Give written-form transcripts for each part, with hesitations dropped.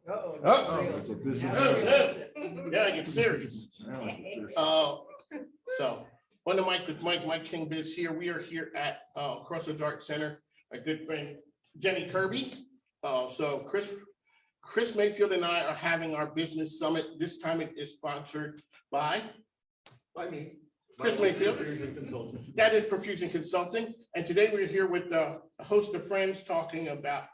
It's a business. Yeah, get serious. So, on the mic with Mike King Biz here. We are here at Crossroads Art Center. A good friend, Jenny Kirby. So Chris Mayfield and I are having our business summit. This time it is sponsored by me. Chris Mayfield. Profusion Consulting. That is Profusion Consulting. And today we're here with a host of friends talking about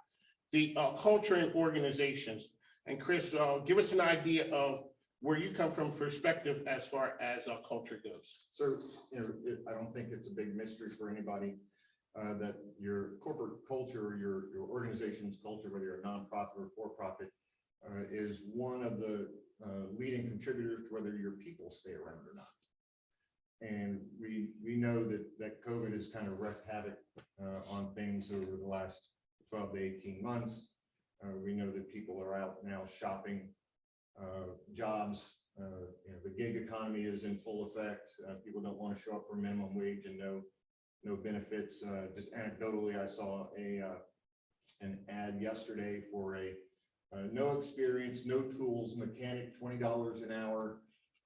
the culture and organizations. And Chris, give us an idea of where you come from perspective as far as culture goes. So, I don't think it's a big mystery for anybody that your corporate culture, your organization's culture, whether you're a nonprofit or for-profit, is one of the leading contributors to whether your people stay around or not. And we know that COVID has kind of wreaked havoc on things over the last 12 to 18 months. We know that people are out now shopping jobs. The gig economy is in full effect. People don't want to show up for minimum wage and no benefits. Just anecdotally, I saw an ad yesterday for a no experience, no tools mechanic, $20 an hour,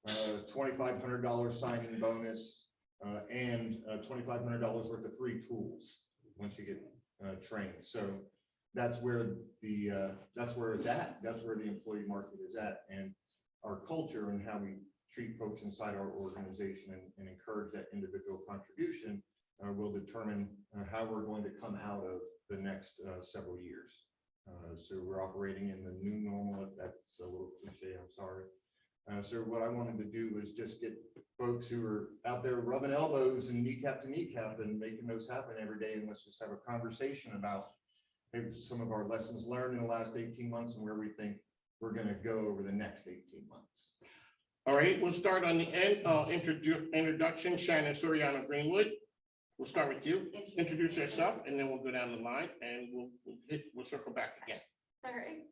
$2,500 signing bonus, and $2,500 worth of free tools once you get trained. So that's where it's at. That's where the employee market is at, and our culture and how we treat folks inside our organization and encourage that individual contribution will determine how we're going to come out of the next several years. So we're operating in the new normal. If that's a little cliche, I'm sorry. So what I wanted to do was just get folks who are out there rubbing elbows and kneecap to kneecap and making those happen every day. And let's just have a conversation about maybe some of our lessons learned in the last 18 months and where we think we're going to go over the next 18 months. All right, we'll start on the end. Introduction, Shannon Soriano Greenwood. We'll start with you. Introduce yourself, and then we'll go down the line, and we'll circle back again. All right.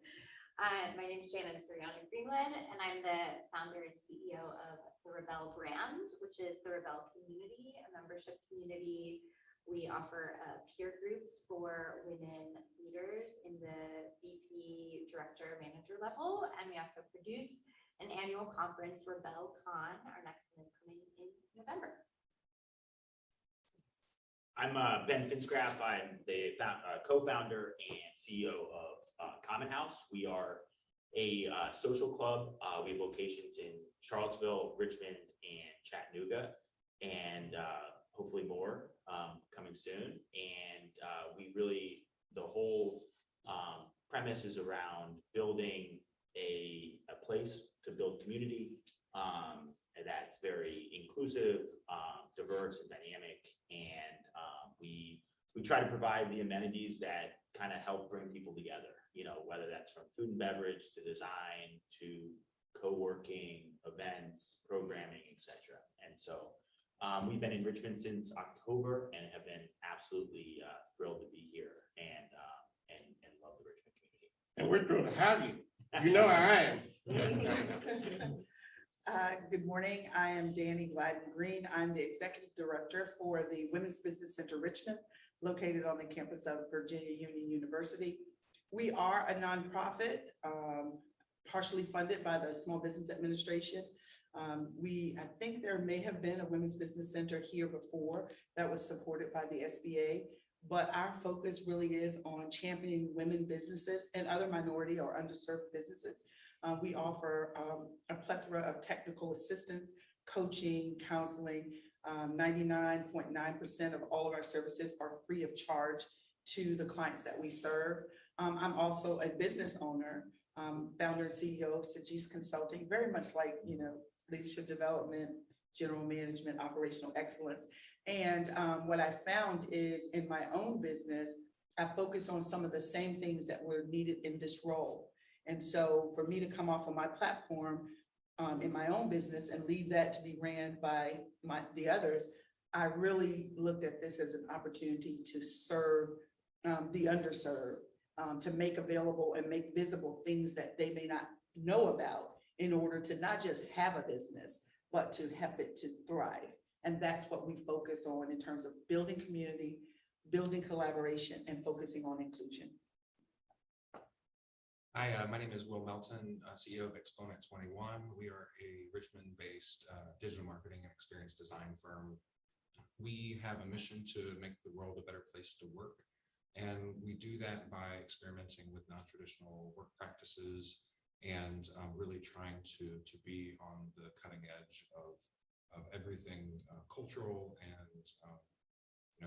My name is Shannon Soriano Greenwood, and I'm the founder and CEO of the Rebel brand, which is the Rebel community, a membership community. We offer peer groups for women leaders in the VP, director, manager level, and we also produce an annual conference, RebelCon. Our next one is coming in November. I'm Ben Finsgraff. I'm the co-founder and CEO of Common House. We are a social club. We have locations in Charlottesville, Richmond, and Chattanooga, and hopefully more coming soon. And the whole premise is around building a place to build community and that's very inclusive, diverse, and dynamic. And we try to provide the amenities that kind of help bring people together, whether that's from food and beverage to design to co-working, events, programming, etc. And so we've been in Richmond since October and have been absolutely thrilled to be here and love the Richmond community. And we're thrilled to have you. I am. Good morning. I am Danny Gladden Green. I'm the executive director for the Women's Business Center Richmond, located on the campus of Virginia Union University. We are a nonprofit, partially funded by the Small Business Administration. I think there may have been a Women's Business Center here before that was supported by the SBA, but our focus really is on championing women businesses and other minority or underserved businesses. We offer a plethora of technical assistance, coaching, counseling. 99.9% of all of our services are free of charge to the clients that we serve. I'm also a business owner, founder and CEO of Sajis Consulting, very much like, leadership development, general management, operational excellence. And what I found is in my own business, I focus on some of the same things that were needed in this role. And so for me to come off of my platform in my own business and leave that to be ran by the others, I really looked at this as an opportunity to serve the underserved, to make available and make visible things that they may not know about in order to not just have a business, but to help it to thrive. And that's what we focus on in terms of building community, building collaboration, and focusing on inclusion. Hi, my name is Will Melton, CEO of Exponent 21. We are a Richmond-based digital marketing and experience design firm. We have a mission to make the world a better place to work. And we do that by experimenting with non-traditional work practices and really trying to be on the cutting edge of everything cultural and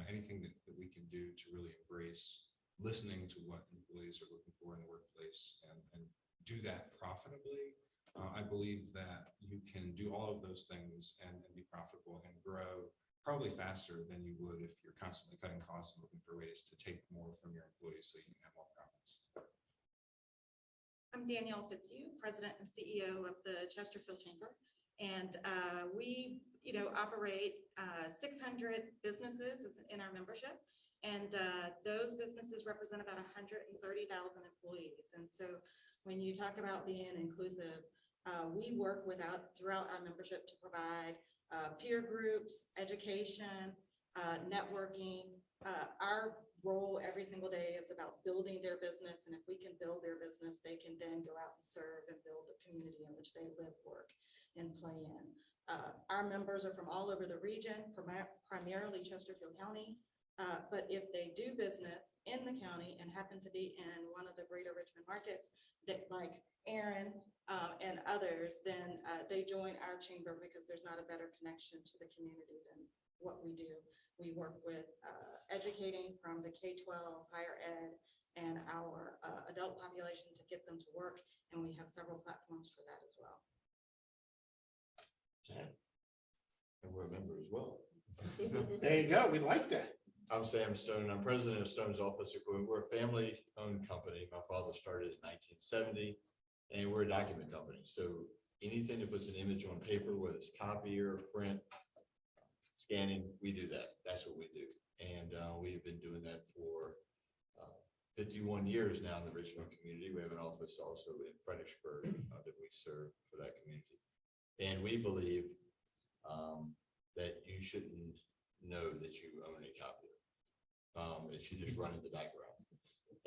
anything that we can do to really embrace listening to what employees are looking for in the workplace and do that profitably. I believe that you can do all of those things and be profitable and grow probably faster than you would if you're constantly cutting costs and looking for ways to take more from your employees so you can have more profits. I'm Danielle Fitzhugh, President and CEO of the Chesterfield Chamber. And we, operate 600 businesses in our membership. And those businesses represent about 130,000 employees. And so when you talk about being inclusive, we work throughout our membership to provide peer groups, education, networking. Our role every single day is about building their business. And if we can build their business, they can then go out and serve and build the community in which they live, work, and play in. Our members are from all over the region, primarily Chesterfield County. But if they do business in the county and happen to be in one of the greater Richmond markets, that like Aaron and others, then they join our chamber because there's not a better connection to the community than what we do. We work with educating from the K-12, higher ed, and our adult population to get them to work. And we have several platforms for that as well. And we're a member as well. There you go. We like that. I'm Sam Stone. I'm president of Stone's Office Equipment. We're a family-owned company. My father started in 1970, and we're a document company. So anything that puts an image on paper, whether it's copier, print, scanning, we do that. That's what we do. And we've been doing that for 51 years now in the Richmond community. We have an office also in Fredericksburg that we serve for that community. And we believe that you shouldn't know that you own a copier. It should just run in the background.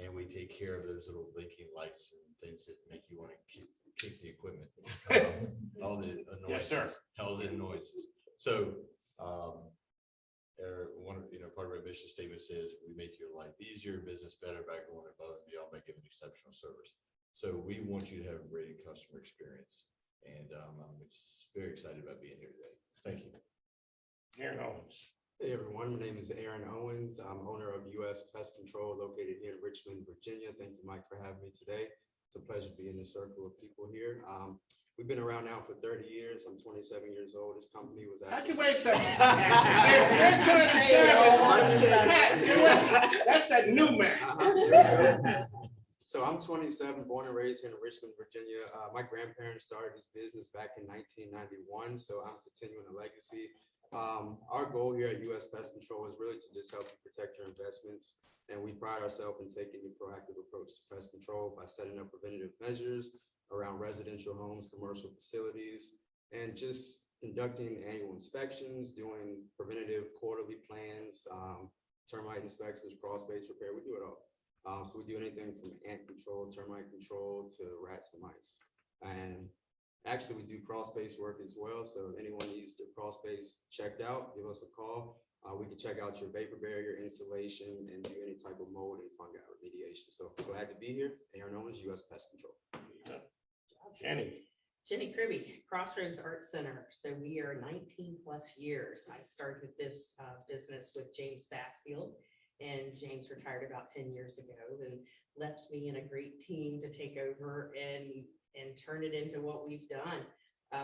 And we take care of those little blinking lights and things that make you want to kick the equipment. All the noises. Yes, sir. All the noises. So part of our mission statement says we make your life easier, business better by going above and beyond by giving exceptional service. So we want you to have a great customer experience. And I'm just very excited about being here today. Thank you. Aaron Owens. Hey everyone, my name is Aaron Owens. I'm owner of US Pest Control located here in Richmond, Virginia. Thank you, Mike, for having me today. It's a pleasure to be in this circle of people here. We've been around now for 30 years. I'm 27 years old. This company was Actually, actually. wait a second. That's that new man. So I'm 27, born and raised here in Richmond, Virginia. My grandparents started this business back in 1991, so I'm continuing a legacy. Our goal here at US Pest Control is really to just help you protect your investments. And we pride ourselves in taking a proactive approach to pest control by setting up preventative measures around residential homes, commercial facilities, and just conducting annual inspections, doing preventative quarterly plans, termite inspections, crawl space repair. We do it all. So we do anything from ant control, termite control to rats and mice. And actually, we do crawl space work as well. So if anyone needs their crawl space checked out, give us a call. We can check out your vapor barrier installation and do any type of mold and fungi remediation. So glad to be here. Aaron Owens, US Pest Control. Jenny Kirby, Crossroads Art Center. So we are 19 plus years. I started this business with James Bassfield, and James retired about 10 years ago and left me and a great team to take over and turn it into what we've done.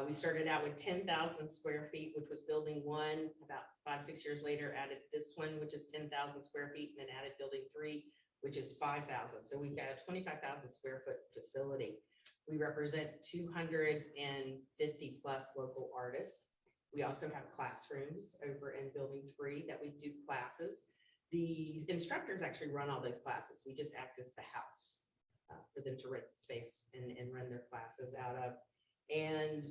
We started out with 10,000 square feet, which was building one. About 5-6 years later, added this one, which is 10,000 square feet, and then added building 3, which is 5,000. So we've got a 25,000 square foot facility. We represent 250 plus local artists. We also have classrooms over in building 3 that we do classes. The instructors actually run all those classes. We just act as the house for them to rent space and run their classes out of. And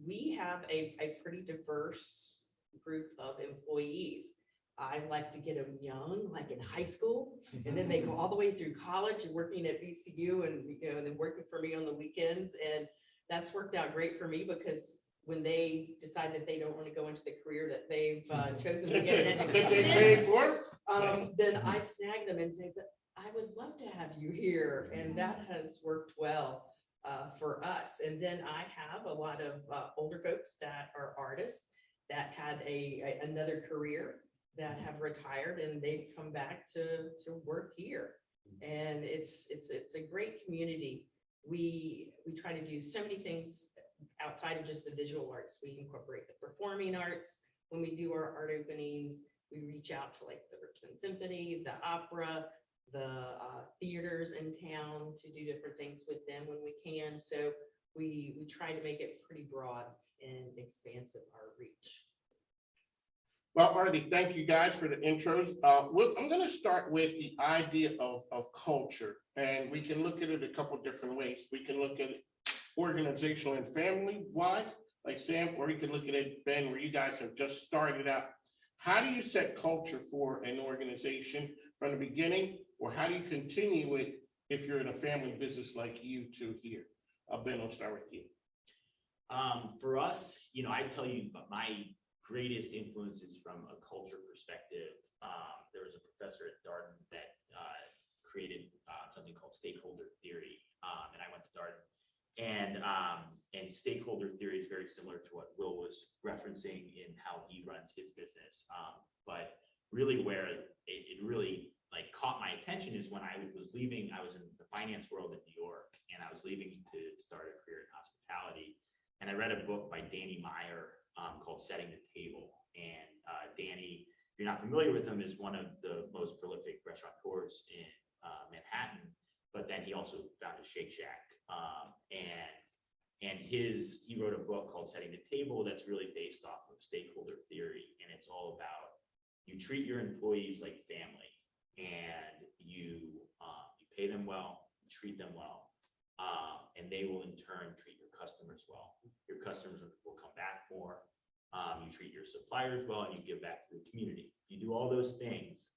we have a pretty diverse group of employees. I like to get them young, like in high school, and then they go all the way through college and working at VCU and, you know, and then working for me on the weekends. And that's worked out great for me because when they decide that they don't want to go into the career that they've chosen to get an That they education in, paid for? then I snag them and say, but I would love to have you here. And that has worked well for us. And then I have a lot of older folks that are artists that had another career that have retired and they've come back to work here. And it's a great community. We try to do so many things outside of just the visual arts. We incorporate the performing arts. When we do our art openings, we reach out to like the Richmond Symphony, the opera, the theaters in town to do different things with them when we can. So we try to make it pretty broad and expansive, our reach. Well, Artie, thank you guys for the intros. I'm gonna start with the idea of culture, and we can look at it a couple different ways. We can look at it organizational and family wise, like Sam, or we can look at it, Ben, where you guys have just started out. How do you set culture for an organization from the beginning, or how do you continue it if you're in a family business like you two here? Ben, I'll start with you. For us, you know, I tell you, my greatest influences from a culture perspective. There was a professor at Darden that created something called stakeholder theory, and I went to Darden. And stakeholder theory is very similar to what Will was referencing in how he runs his business. But really, where it really like caught my attention is when I was leaving. I was in the finance world in New York, and I was leaving to start a career in hospitality. And I read a book by Danny Meyer called Setting the Table. And Danny, if you're not familiar with him, is one of the most prolific restaurateurs in Manhattan. But then he also founded Shake Shack. And he wrote a book called Setting the Table that's really based off of stakeholder theory. And it's all about you treat your employees like family, and you pay them well, treat them well, and they will in turn treat your customers well. Your customers will come back more. You treat your suppliers well, and you give back to the community. If you do all those things,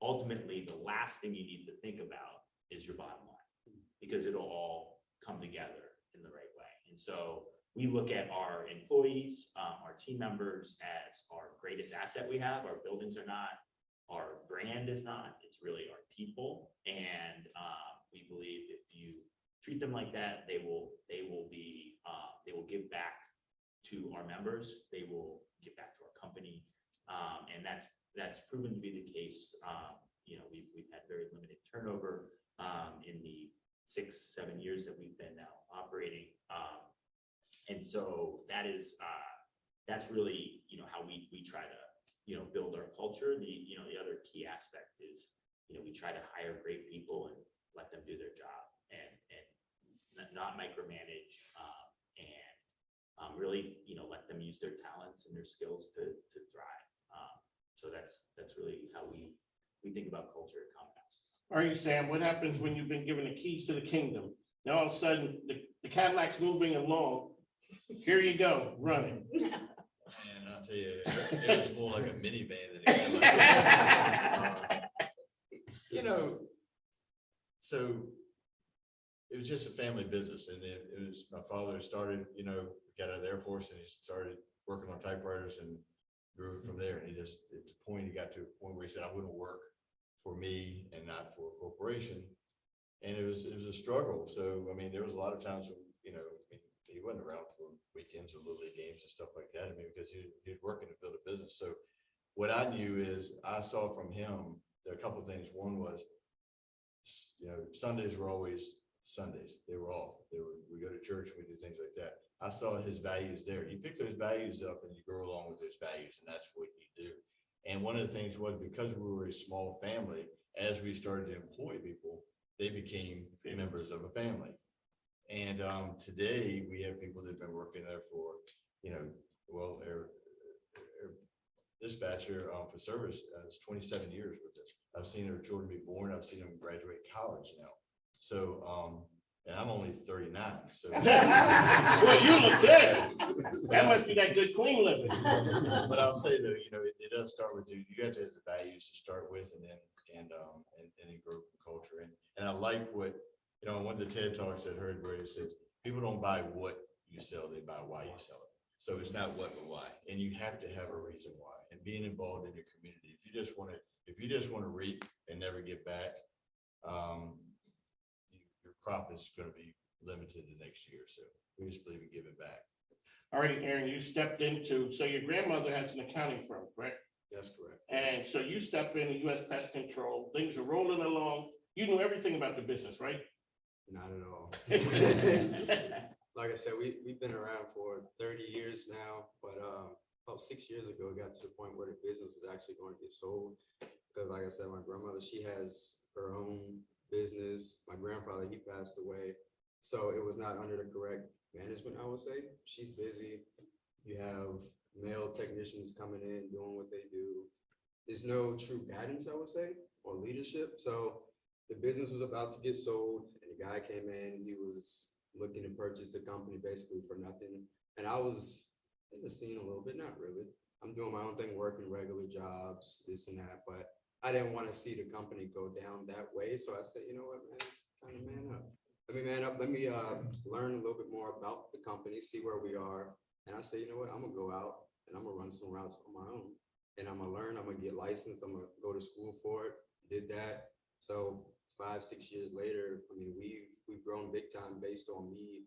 ultimately the last thing you need to think about is your bottom line, because it'll all come together in the right way. And so we look at our employees, our team members as our greatest asset we have. Our buildings are not, our brand is not, it's really our people. And we believe if you treat them like that, they will give back to our members, they will give back to our company. And that's proven to be the case. You know, we've had very limited turnover in the 6-7 years that we've been now operating. And so that's really, you know, how we try to, you know, build our culture. The other key aspect is, you know, we try to hire great people and let them do their job and not micromanage, and really, you know, let them use their talents and their skills to thrive. So that's really how we think about culture at Common House. All right, Sam, what happens when you've been given the keys to the kingdom? Now all of a sudden, the Cadillac's moving along. Here you go, running. And I'll tell you, it was more like a minivan than a Cadillac. You know, so it was just a family business, and it was, my father started, you know, got out of the Air Force, and he started working on typewriters and grew from there. And he got to a point where he said, I wouldn't work for me and not for a corporation. And it was a struggle. So, I mean, there was a lot of times when, you know, he wasn't around for weekends or little league games and stuff like that. I mean, because he was working to build a business. So what I knew is I saw from him, there are a couple of things. One was, you know, Sundays were always Sundays. They were off. We go to church and we do things like that. I saw his values there. You pick those values up and you grow along with those values, and that's what you do. And one of the things was, because we were a small family, as we started to employ people, they became members of a family. And today we have people that have been working there for, you know, well, our dispatcher for service is 27 years with us. I've seen her children be born. I've seen them graduate college now. So And I'm only 39, so. Well, you look good. That must be that good clean living. But I'll say though, it does start with you got to have the values to start with and then grow from culture. And I like what, one of the TED Talks I heard where it says, people don't buy what you sell, they buy why you sell it. So it's not what, but why. And you have to have a reason why and being involved in your community. If you just want to reap and never get back, your crop is going to be limited the next year. So we just believe in giving back. All right, Aaron, you stepped into, so your grandmother has an accounting firm, correct? That's correct. And so you step in US Pest Control, things are rolling along. You knew everything about the business, right? Not at all. Like I said, we've been around for 30 years now, but about 6 years ago, it got to the point where the business was actually going to get sold. Because like I said, my grandmother, she has her own business. My grandfather, he passed away. So it was not under the correct management, I would say. She's busy. You have male technicians coming in, doing what they do. There's no true guidance, I would say, or leadership. So the business was about to get sold, and the guy came in, he was looking to purchase the company basically for nothing. And I was in the scene a little bit, not really. I'm doing my own thing, working regular jobs, this and that, but I didn't want to see the company go down that way. So I said, you know what, man, time to man up. Let me man up. Let me learn a little bit more about the company, see where we are. And I said, you know what, I'm gonna go out and I'm gonna run some routes on my own. And I'm gonna learn, I'm gonna get licensed, I'm gonna go to school for it, did that. So 5-6 years later, I mean, we've grown big time based on me,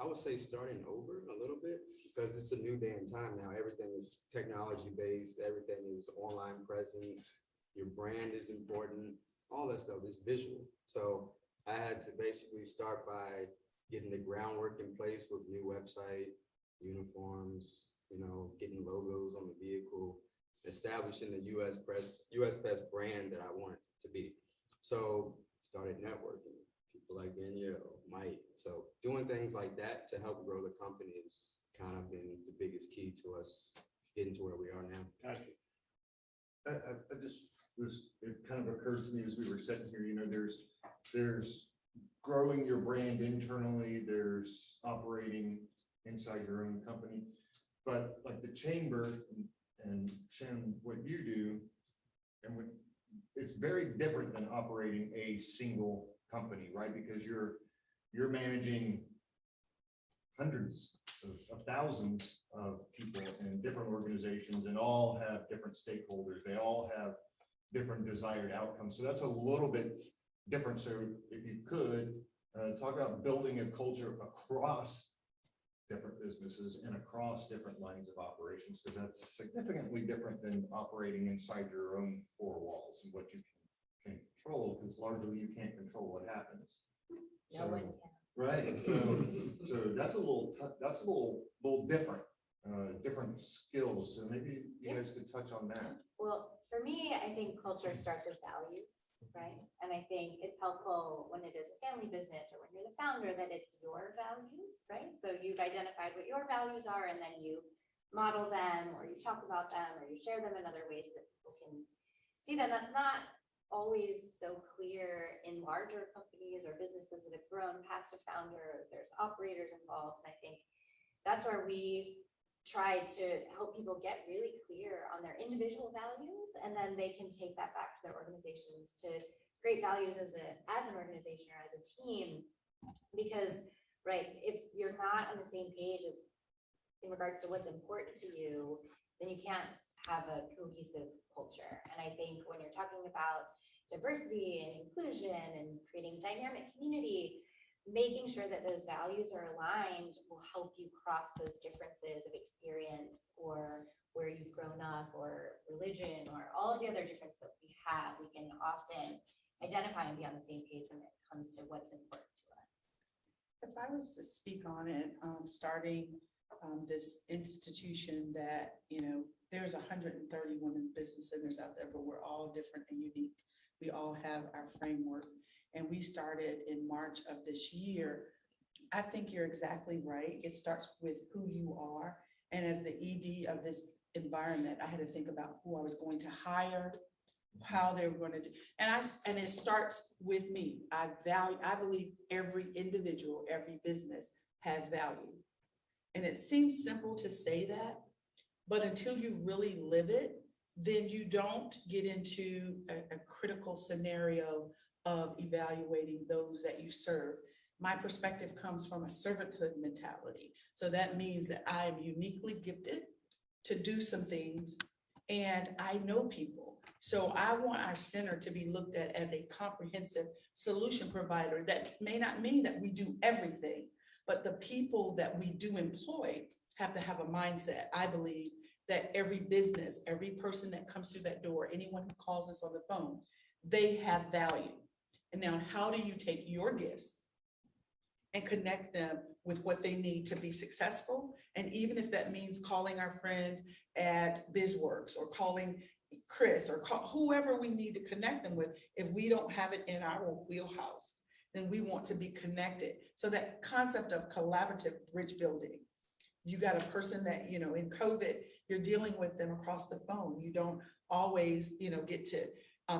I would say starting over a little bit, because it's a new day and time now. Everything is technology based, everything is online presence, your brand is important, all that stuff is visual. So I had to basically start by getting the groundwork in place with new website, uniforms, getting logos on the vehicle, establishing the US Pest brand that I wanted to be. So started networking, people like Danielle, Mike. So doing things like that to help grow the company has kind of been the biggest key to us getting to where we are now. Gotcha. It kind of occurred to me as we were sitting here, there's growing your brand internally, there's operating inside your own company, but like the chamber and Shannon, what you do, and it's very different than operating a single company, right? Because you're managing hundreds of thousands of people in different organizations, and all have different stakeholders. They all have different desired outcomes. So that's a little bit different. So if you could talk about building a culture across different businesses and across different lines of operations, because that's significantly different than operating inside your own four walls and what you can control, because largely you can't control what happens. No one can. Right. So that's a little different, different skills. So maybe you guys could touch on that. Well, for me, I think culture starts with values, right? And I think it's helpful when it is a family business or when you're the founder that it's your values, right? So you've identified what your values are, and then you model them, or you talk about them, or you share them in other ways that people can see them. That's not always so clear in larger companies or businesses that have grown past a founder. There's operators involved, and I think that's where we try to help people get really clear on their individual values, and then they can take that back to their organizations to create values as an organization or as a team. Because, right, if you're not on the same page as in regards to what's important to you, then you can't have a cohesive culture. And I think when you're talking about diversity and inclusion and creating dynamic community, making sure that those values are aligned will help you cross those differences of experience or where you've grown up or religion or all of the other differences that we have. We can often identify and be on the same page when it comes to what's important to us. If I was to speak on it, starting this institution that, there's 130 women business centers out there, but we're all different and unique. We all have our framework, and we started in March of this year. I think you're exactly right. It starts with who you are. And as the ED of this environment, I had to think about who I was going to hire, how they're going to do. And it starts with me. I believe every individual, every business has value. And it seems simple to say that, but until you really live it, then you don't get into a critical scenario of evaluating those that you serve. My perspective comes from a servanthood mentality. So that means that I am uniquely gifted to do some things, and I know people. So I want our center to be looked at as a comprehensive solution provider. That may not mean that we do everything, but the people that we do employ have to have a mindset. I believe that every business, every person that comes through that door, anyone who calls us on the phone, they have value. And now how do you take your gifts and connect them with what they need to be successful? And even if that means calling our friends at BizWorks or calling Chris or call whoever we need to connect them with, if we don't have it in our wheelhouse, then we want to be connected. So that concept of collaborative bridge building, you got a person that, you know, in COVID, you're dealing with them across the phone. You don't always, you know, get to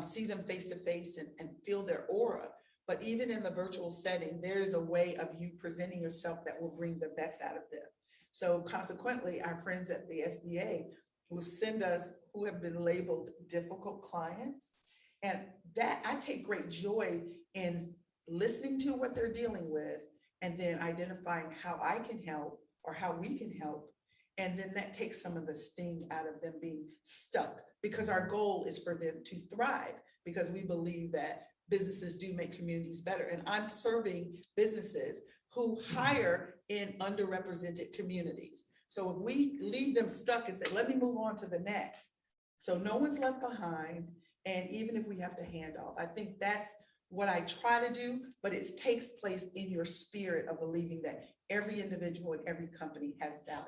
see them face to face and feel their aura. But even in the virtual setting, there's a way of you presenting yourself that will bring the best out of them. So consequently, our friends at the SBA will send us who have been labeled difficult clients. And that I take great joy in listening to what they're dealing with and then identifying how I can help or how we can help. And then that takes some of the sting out of them being stuck, because our goal is for them to thrive, because we believe that businesses do make communities better. And I'm serving businesses who hire in underrepresented communities. So if we leave them stuck and say, let me move on to the next, so no one's left behind. And even if we have to hand off, I think that's what I try to do, but it takes place in your spirit of believing that every individual and every company has value.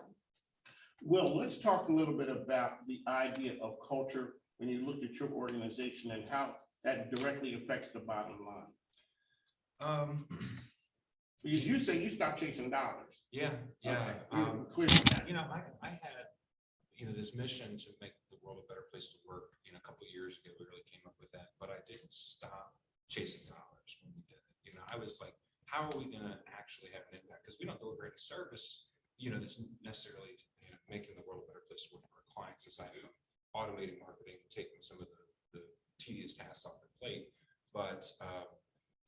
Will, let's talk a little bit about the idea of culture when you look at your organization and how that directly affects the bottom line. Because you say you stopped chasing dollars. Yeah. Okay, clear. You know, I had, you know, this mission to make the world a better place to work. You know, a couple of years ago, we really came up with that, but I didn't stop chasing dollars when we did it. You know, I was like, how are we going to actually have an impact? Because we don't deliver any service, you know, that's necessarily, you know, making the world a better place to work for our clients, aside from automating marketing, taking some of the tedious tasks off their plate. But,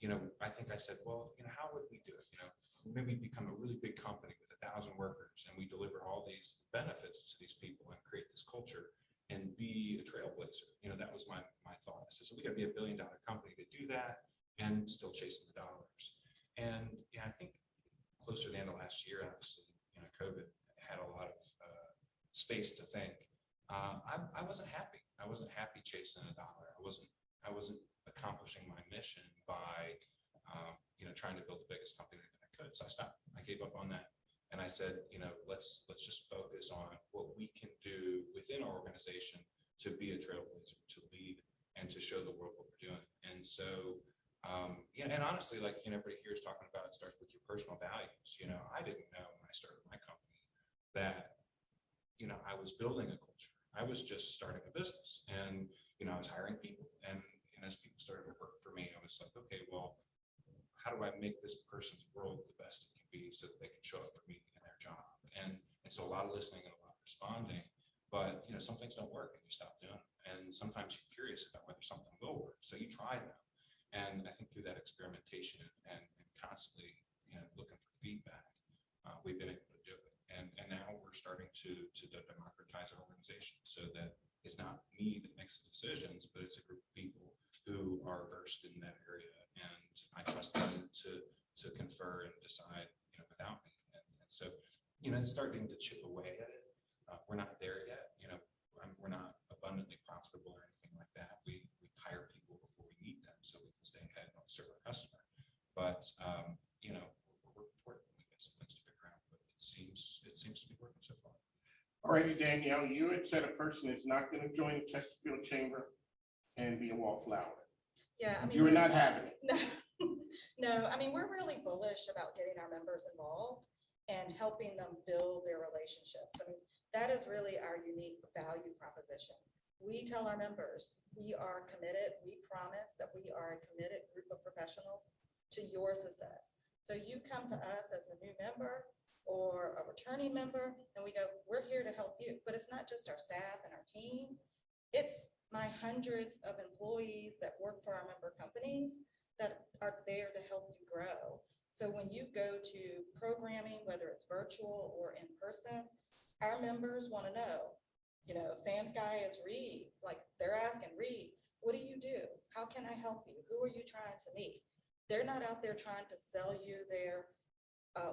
you know, I think I said, well, you know, how would we do it? You know, maybe become a really big company with 1,000 workers and we deliver all these benefits to these people and create this culture and be a trailblazer. You know, that was my thought. I said, so we got to be $1 billion company to do that and still chasing the dollars. And yeah, I think closer to the end of last year, obviously, you know, COVID had a lot of space to think. I wasn't happy. I wasn't happy chasing a dollar. I wasn't accomplishing my mission by, you know, trying to build the biggest company that I could. So I stopped. I gave up on that. And I said, you know, let's just focus on what we can do within our organization to be a trailblazer, to lead, and to show the world what we're doing. And so, you know, and honestly, like, you know, everybody here is talking about it starts with your personal values. You know, I didn't know when I started my company that, you know, I was building a culture. I was just starting a business, and, you know, I was hiring people, and as people started to work for me, I was like, okay, well, how do I make this person's world the best it can be so that they can show up for me in their job? And so a lot of listening and a lot of responding, but, you know, some things don't work and you stop doing them. And sometimes you're curious about whether something will work, so you try them. And I think through that experimentation and constantly, you know, looking for feedback, we've been able to do it. And now we're starting to democratize our organization so that it's not me that makes the decisions, but it's a group of people who are versed in that area, and I trust them to confer and decide, you know, without me. And so, you know, it's starting to chip away at it. We're not there yet. You know, we're not abundantly profitable or anything like that. We hire people before we need them so we can stay ahead and serve our customer. But you know, we're working toward it. We got some things to figure out, but it seems to be working so far. All right, Danielle, you had said a person is not going to join the Chesterfield Chamber and be a wallflower. Yeah, I mean. You were not having it. No, I mean, we're really bullish about getting our members involved and helping them build their relationships. I mean, that is really our unique value proposition. we tell our members, we are committed, we promise that we are a committed group of professionals to your success. So you come to us as a new member or a returning member, and we go, we're here to help you. But it's not just our staff and our team. It's my hundreds of employees that work for our member companies that are there to help you grow. So when you go to programming, whether it's virtual or in person, our members want to know, you know, Sam's guy is Reed, like they're asking Reed, what do you do? How can I help you? Who are you trying to meet? They're not out there trying to sell you their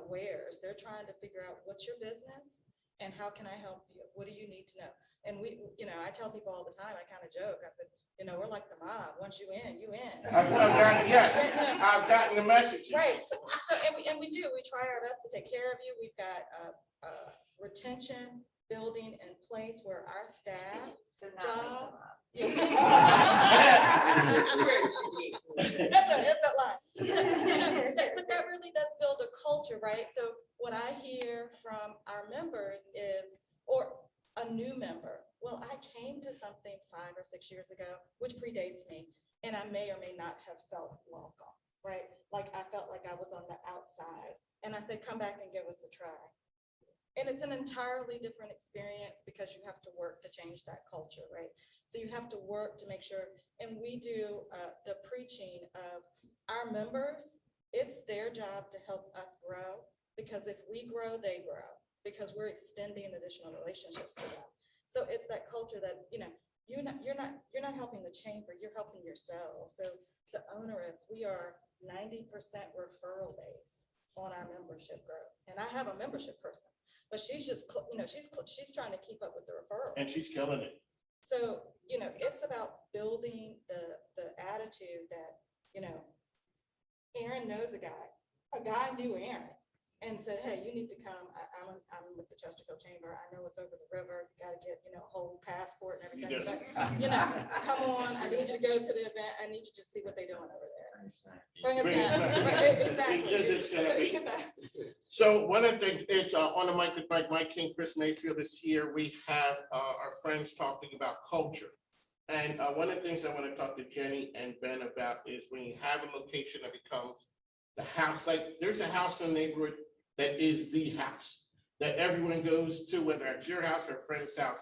wares. They're trying to figure out what's your business and how can I help you? What do you need to know? And we, you know, I tell people all the time, I kind of joke, I said, you know, we're like the mob. Once you in, you in. I've gotten, yes, I've gotten the messages. Right, so and we do, we try our best to take care of you. We've got retention building in place where our staff So not job. like the mob. That's right, that's that line. But that really does build a culture, right? So what I hear from our members is, or a new member, well, I came to something 5 or 6 years ago, which predates me, and I may or may not have felt welcome, right? Like I felt like I was on the outside, and I said, come back and give us a try. And it's an entirely different experience because you have to work to change that culture, right? So you have to work to make sure, and we do the preaching of our members. It's their job to help us grow, because if we grow, they grow, because we're extending additional relationships to them. So it's that culture that, you know, you're not helping the chamber, you're helping yourself. So the onerous, we are 90% referral base on our membership growth. And I have a membership person, but she's just, you know, she's trying to keep up with the referrals. And she's killing it. So, you know, it's about building the attitude that, you know, Aaron knows a guy knew Aaron and said, hey, you need to come. I'm with the Chesterfield Chamber. I know it's over the river. You got to get, you know, a whole passport and everything. Yes. But, you know, come on. I need you to go to the event. I need you to see what they're doing over there. Bring us Bring us down. back. Exactly. Because it's gonna be- So one of the things, it's on the mic with Mike King, Chris Mayfield is here. We have our friends talking about culture. And one of the things I want to talk to Jenny and Ben about is when you have a location that becomes the house, like there's a house in the neighborhood that is the house that everyone goes to, whether it's your house or a friend's house.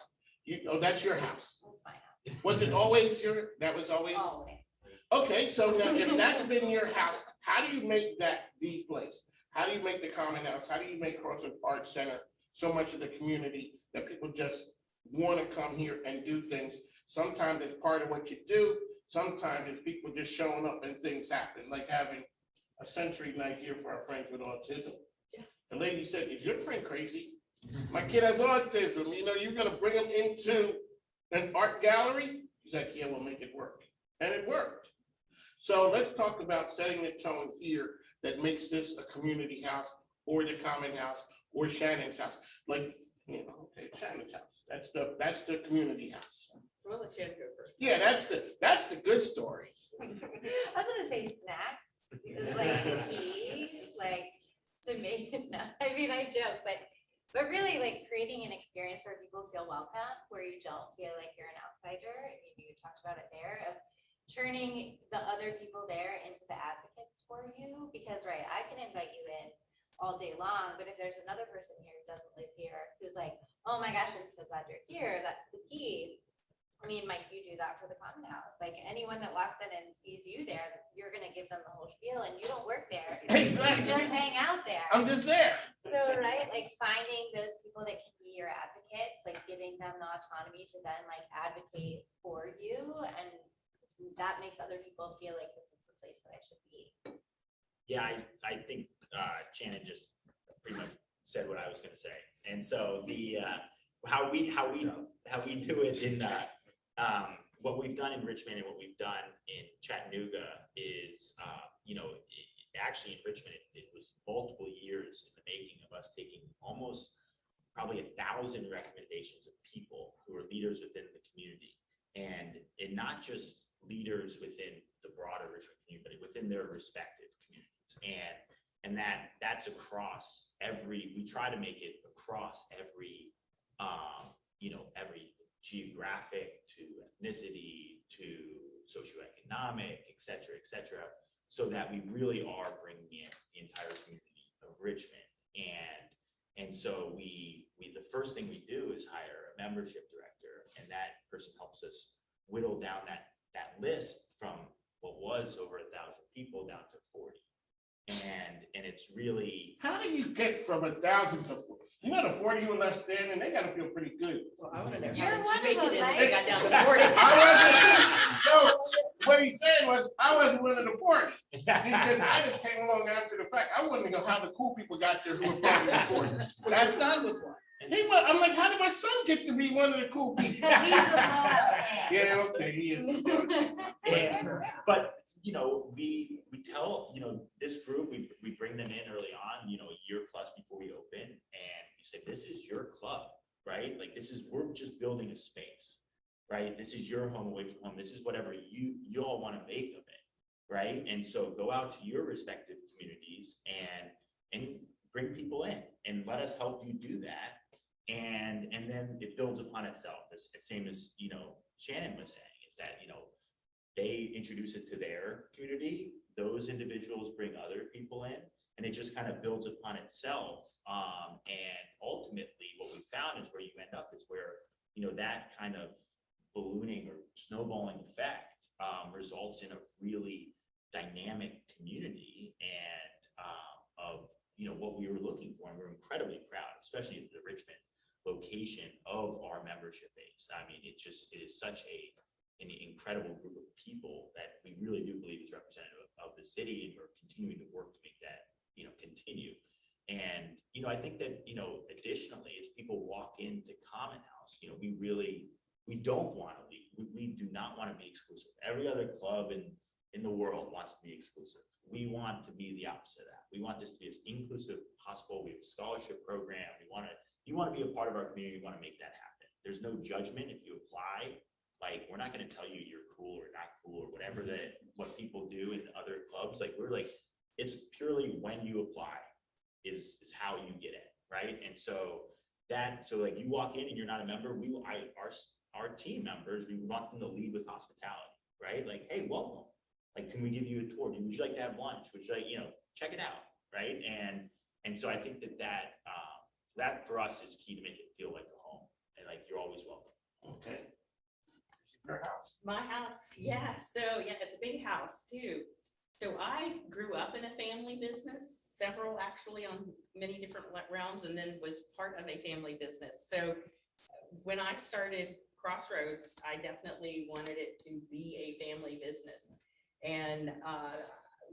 That's your house. That's my house. Was it always that was always? Always. Okay, so now if that's been your house, how do you make that the place? How do you make the common house? How do you make Crossroads Arts Center so much of the community that people just want to come here and do things? Sometimes it's part of what you do. Sometimes it's people just showing up and things happen, like having a sensory night here for our friends with autism. The lady said, is your friend crazy? My kid has autism. You know, you're going to bring him into an art gallery? He's like, yeah, we'll make it work. And it worked. So let's talk about setting the tone here that makes this a community house or the common house or Shannon's house. Like, you know, okay, Shannon's house. That's the community house. We'll let Shannon go first. Yeah, that's the good story. I was gonna say snacks is like the key, like to make it, I mean, I joke, but really like creating an experience where people feel welcome, where you don't feel like you're an outsider. I mean, you talked about it there, of turning the other people there into the advocates for you, because right, I can invite you in all day long, but if there's another person here who doesn't live here, who's like, oh my gosh, I'm so glad you're here, that's the key. I mean, Mike, you do that for the common house. Like anyone that walks in and sees you there, you're gonna give them the whole spiel, and you don't work there. Exactly. You just hang out there. I'm just there. So, right, like finding those people that can be your advocates, like giving them the autonomy to then like advocate for you, and that makes other people feel like this is the place that I should be. Yeah, I think Shannon just pretty much said what I was gonna say. And so the how we do it in what we've done in Richmond and what we've done in Chattanooga is actually in Richmond it was multiple years in the making of us taking almost probably 1,000 recommendations of people who are leaders within the community, and not just leaders within the broader Richmond community, but within their respective communities. And that's across we try to make it across every geographic to ethnicity to socioeconomic, et cetera, so that we really are bringing in the entire community of Richmond. And so the first thing we do is hire a membership director, and that person helps us whittle down that list from what was over 1,000 people down to 40. And it's really, How do you get from 1,000 to 40? You know, the 40 who were left standing, they gotta feel pretty good. Well, I wanna know You're how one did you of make it them, in, they right? got down to 40. No, what he's saying was, I wasn't one of the 40, because I just came along after the fact. I wanted to know how the cool people got there who were part of the 40. But your son was one. I'm like, how did my son get to be one of the cool people? Because he's a blowout man. Yeah, okay, he is. but we tell, this group, we bring them in early on, a year plus before we open, and we say, this is your club, right? Like, we're just building a space, right? This is your home away from home. This is whatever you all want to make of it, right? And so go out to your respective communities and bring people in and let us help you do that. And then it builds upon itself. It's the same as, Shannon was saying, is that, they introduce it to their community, those individuals bring other people in, and it just kind of builds upon itself. And ultimately what we found is where you end up is where, that kind of ballooning or snowballing effect results in a really dynamic community and of, what we were looking for. And we're incredibly proud, especially at the Richmond location, of our membership base. I mean, it is such an incredible group of people that we really do believe is representative of the city, and we're continuing to work to make that, continue. And, I think that, additionally, as people walk into Common House, we don't want to leave. We do not want to be exclusive. Every other club in the world wants to be exclusive. We want to be the opposite of that. We want this to be as inclusive as possible. We have a scholarship program. You want to be a part of our community. We want to make that happen. There's no judgment if you apply. Like, we're not going to tell you you're cool or not cool or whatever what people do in other clubs. Like, it's purely when you apply is how you get in, right? And so like, you walk in and you're not a member, our team members, we want them to lead with hospitality, right? Like, hey, welcome. Like, can we give you a tour? Would you like to have lunch? Would you like, check it out, right? And so I think that for us is key to make it feel like a home, and like, you're always welcome. Okay. Your house. My house, yeah, so yeah, it's a big house too. So I grew up in a family business, several actually on many different realms, and then was part of a family business. So when I started Crossroads, I definitely wanted it to be a family business. And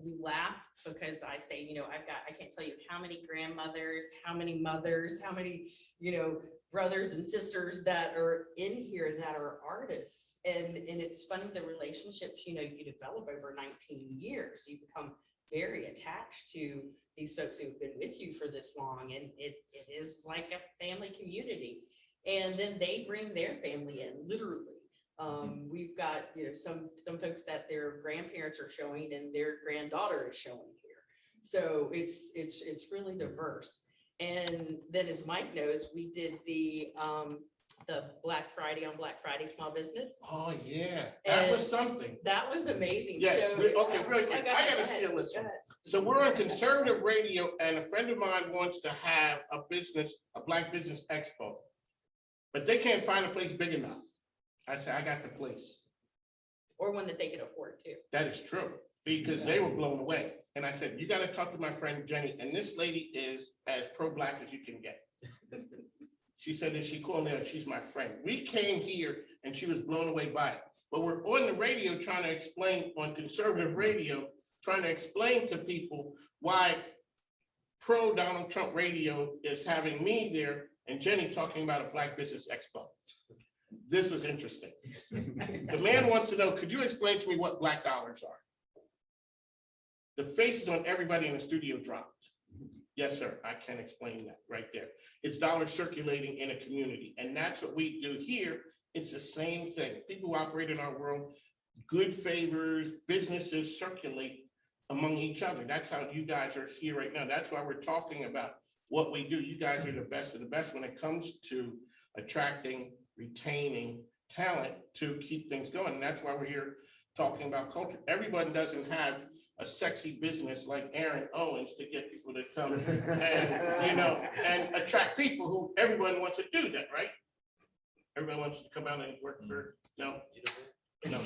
we laugh because I say, I can't tell you how many grandmothers, how many mothers, how many, brothers and sisters that are in here that are artists. And it's funny, the relationships, you develop over 19 years. You become very attached to these folks who've been with you for this long. And it is like a family community. And then they bring their family in, literally. We've got, some folks that their grandparents are showing and their granddaughter is showing here. So it's really diverse. And then, as Mike knows, we did the Black Friday on Black Friday small business. Oh, yeah, that was something. That was amazing. Yes, So, okay, really quick, I gotta go steal this one. ahead. So we're on conservative radio, and a friend of mine wants to have a Black Business Expo. But they can't find a place big enough. I said, I got the place. Or one that they can afford too. That is true, because they were blown away. And I said, you gotta talk to my friend Jenny, and this lady is as pro-Black as you can get. She said that she called me, she's my friend. We came here and she was blown away by it. But we're on the radio trying to explain, on conservative radio, trying to explain to people why pro Donald Trump radio is having me there and Jenny talking about a Black Business Expo. This was interesting. The man wants to know, could you explain to me what black dollars are? The faces on everybody in the studio dropped. Yes, sir, I can explain that right there. It's dollars circulating in a community, and that's what we do here. It's the same thing. People who operate in our world, good favors, businesses circulate among each other. That's how you guys are here right now. That's why we're talking about what we do. You guys are the best of the best when it comes to attracting retaining talent to keep things going. And that's why we're here talking about culture. Everyone doesn't have a sexy business like Aaron Owens to get people to come and, and attract people who everyone wants to do that, right? Everyone wants to come out and work for, no. No.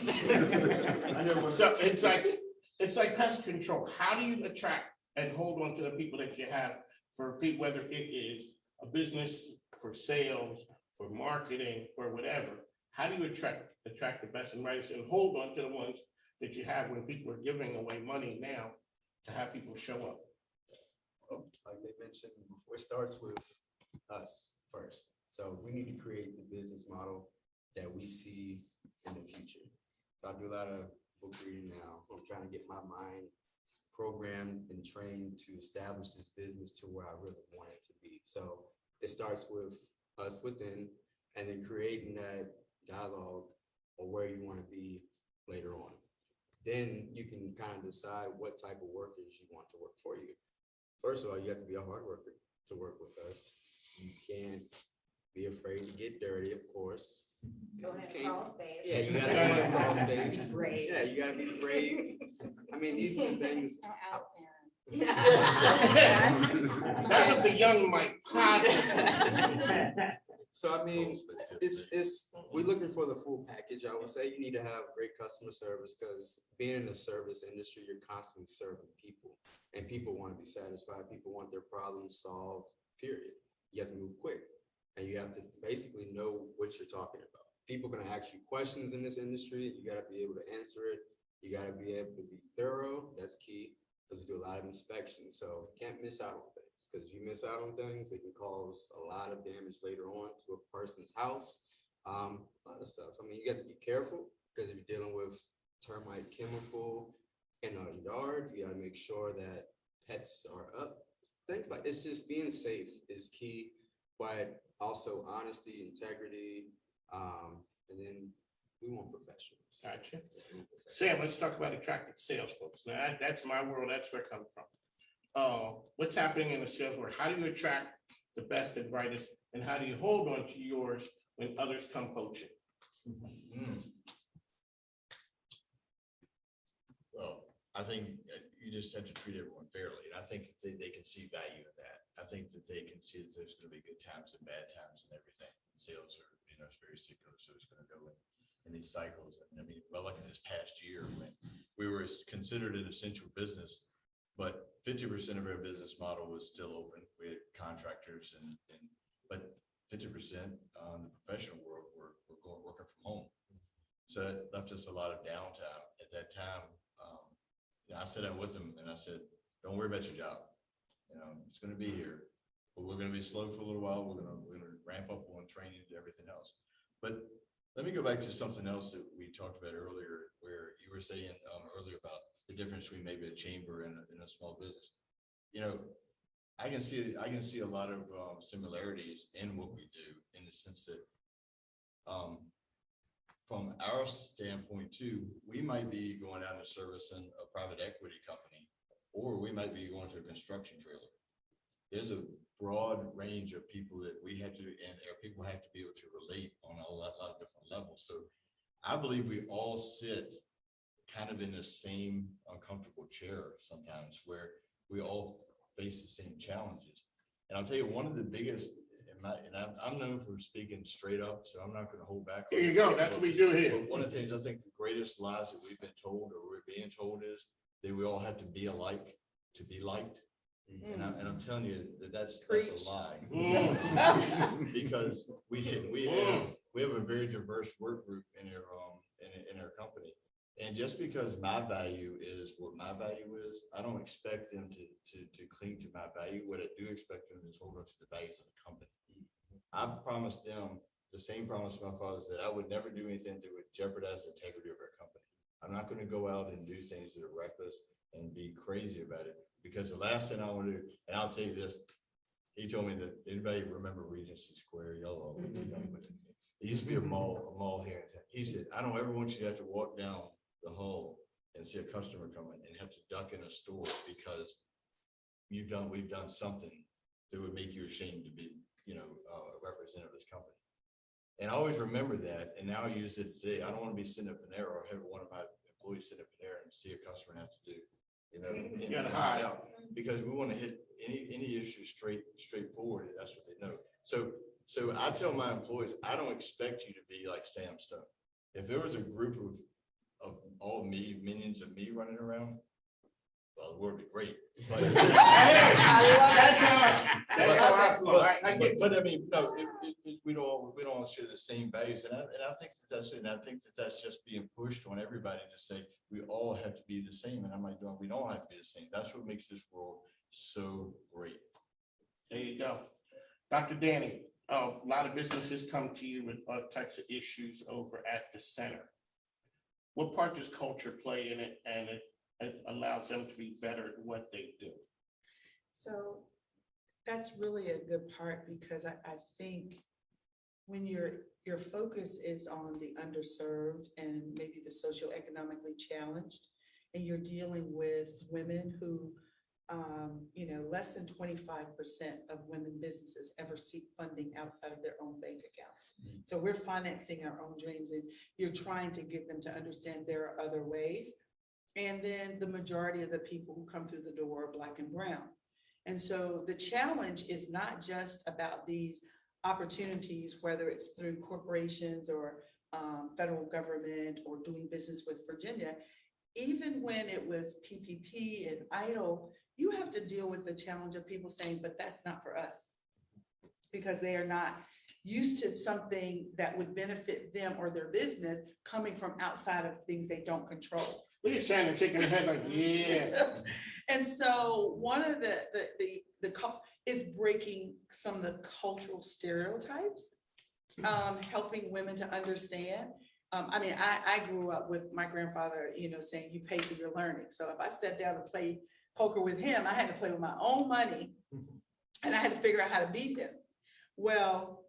So it's like pest control. How do you attract and hold on to the people that you have for people, whether it is a business for sales, for marketing, or whatever? How do you attract the best and brightest and hold on to the ones that you have when people are giving away money now to have people show up? Like they mentioned before, it starts with us first. So we need to create the business model that we see in the future. So I do a lot of book reading now. I'm trying to get my mind programmed and trained to establish this business to where I really want it to be. So it starts with us within, and then creating that dialogue of where you want to be later on. Then you can kind of decide what type of workers you want to work for you. First of all, you have to be a hard worker to work with us. You can't be afraid to get dirty, of course. Go in Okay. crawl space. Yeah, you gotta be in crawl space. Brave. Yeah, you gotta be brave. I mean, these are the things. That was the young Mike. So I mean, we're looking for the full package. I would say you need to have great customer service, because being in the service industry, you're constantly serving people, and people want to be satisfied. People want their problems solved, period. You have to move quick, and you have to basically know what you're talking about. People are gonna ask you questions in this industry. You gotta be able to answer it. You gotta be able to be thorough. That's key, because we do a lot of inspections, so you can't miss out on things, because you miss out on things, it can cause a lot of damage later on to a person's house, a lot of stuff. I mean, you got to be careful, because if you're dealing with termite chemical in a yard, you got to make sure that pets are up. Things like, it's just being safe is key, but also honesty, integrity, and then we want professionals. Gotcha. Sam, let's talk about attracting sales folks. Now, that's my world. That's where I come from. What's happening in the sales world? How do you attract the best and brightest? And how do you hold on to yours when others come poaching? Well, I think you just have to treat everyone fairly, and I think they can see value in that. I think that they can see that there's gonna be good times and bad times and everything. Sales are, it's very cyclical, so it's gonna go in these cycles. I mean, well, look at this past year when we were considered an essential business, but 50% of our business model was still open. We had contractors but 50% on the professional world were working from home. So it left us a lot of downtime at that time. I sat down with them and I said, don't worry about your job. It's going to be here, but we're going to be slow for a little while. We're going to ramp up on training and everything else. But let me go back to something else that we talked about earlier, where you were saying earlier about the difference between maybe a chamber and a small business. I can see a lot of similarities in what we do, in the sense that from our standpoint too, we might be going out and servicing a private equity company, or we might be going to a construction trailer. There's a broad range of people that we have to, and our people have to be able to relate on a lot of different levels. So I believe we all sit kind of in the same uncomfortable chair sometimes, where we all face the same challenges. And I'll tell you, one of the biggest, I'm known for speaking straight up, so I'm not going to hold back. There you go. That's what we do here. But one of the things, I think the greatest lies that we've been told, or we're being told, is that we all have to be alike to be liked. And I'm telling you that's a lie. Because we have a very diverse work group in our company. And just because my value is what my value is, I don't expect them to cling to my value. What I do expect them is hold on to the values of the company. I've promised them the same promise to my fathers, that I would never do anything that would jeopardize the integrity of our company. I'm not going to go out and do things that are reckless and be crazy about it, because the last thing I want to do, and I'll tell you this, he told me that, anybody remember Regency Square? Y'all all it used to be a mall here in town. He said, I don't ever want you to have to walk down the hall and see a customer coming and have to duck in a store because we've done something that would make you ashamed to be, a representative of this company. And I always remember that, and now I use it today. I don't want to be sitting up in there or have one of my employees sit up in there and see a customer have to do, you know. in gotta and hide. out. Because we want to hit any issue straightforward. That's what they know. So I tell my employees, I don't expect you to be like Sam Stone. If there was a group of all me, minions of me running around, well, the world would be great. But That's how I feel. I get you. but I mean, no, we don't all share the same values, and I think that's just being pushed on everybody to say we all have to be the same, and I'm like, no, we don't have to be the same. That's what makes this world so great. There you go. Dr. Danny, a lot of businesses come to you with all types of issues over at the center. What part does culture play in it, and it allows them to be better at what they do? So that's really a good part, because I think when your focus is on the underserved and maybe the socioeconomically challenged, and you're dealing with women who, less than 25% of women businesses ever seek funding outside of their own bank account. So we're financing our own dreams, and you're trying to get them to understand there are other ways. And then the majority of the people who come through the door are Black and brown. And so the challenge is not just about these opportunities, whether it's through corporations or federal government or doing business with Virginia. Even when it was PPP and EIDL, you have to deal with the challenge of people saying, but that's not for us, because they are not used to something that would benefit them or their business coming from outside of things they don't control. Look at Shannon shaking her head like, yeah. And so one of the is breaking some of the cultural stereotypes, helping women to understand. I grew up with my grandfather, saying you pay for your learning. So if I sat down to play poker with him, I had to play with my own money, and I had to figure out how to beat him. Well,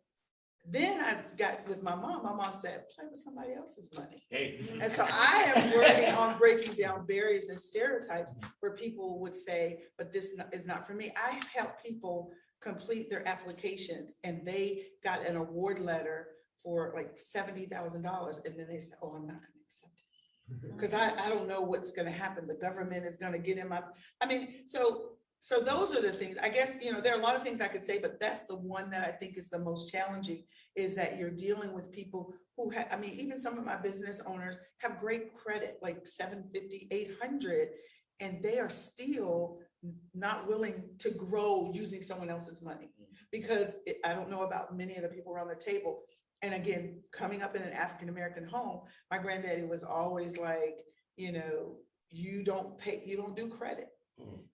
then I got with my mom. My mom said, play with somebody else's money. Hey. And so I am working on breaking down barriers and stereotypes where people would say, but this is not for me. I have helped people complete their applications, and they got an award letter for like $70,000. And then they said, oh, I'm not going to accept it, because I don't know what's going to happen. The government is going to get in my, so those are the things, I guess, there are a lot of things I could say, but that's the one that I think is the most challenging, is that you're dealing with people who have, even some of my business owners have great credit, like 750, 800, and they are still not willing to grow using someone else's money, because I don't know about many of the people around the table. And again, coming up in an African-American home, my granddaddy was always like, you don't do credit.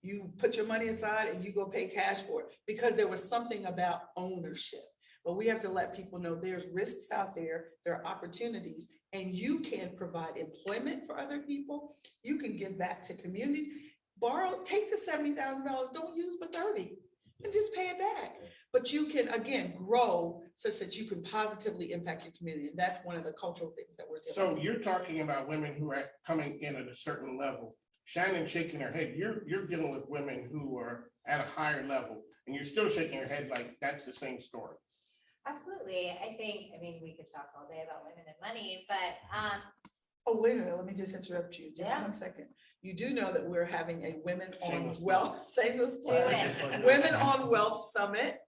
You put your money aside and you go pay cash for it, because there was something about ownership. But we have to let people know there's risks out there, there are opportunities, and you can provide employment for other people. You can give back to communities, take the $70,000, don't use but 30, and just pay it back. But you can, again, grow such that you can positively impact your community. And that's one of the cultural things that we're doing. So you're talking about women who are coming in at a certain level. Shannon shaking her head. You're dealing with women who are at a higher level, and you're still shaking your head like that's the same story. Absolutely. I we could talk all day about women and money, but Oh, wait a minute, let me just interrupt you, just Yeah. 1 second. You do know that we're having a Women on Shameless Wealth, shameless do plug. it. Women on Wealth Summit,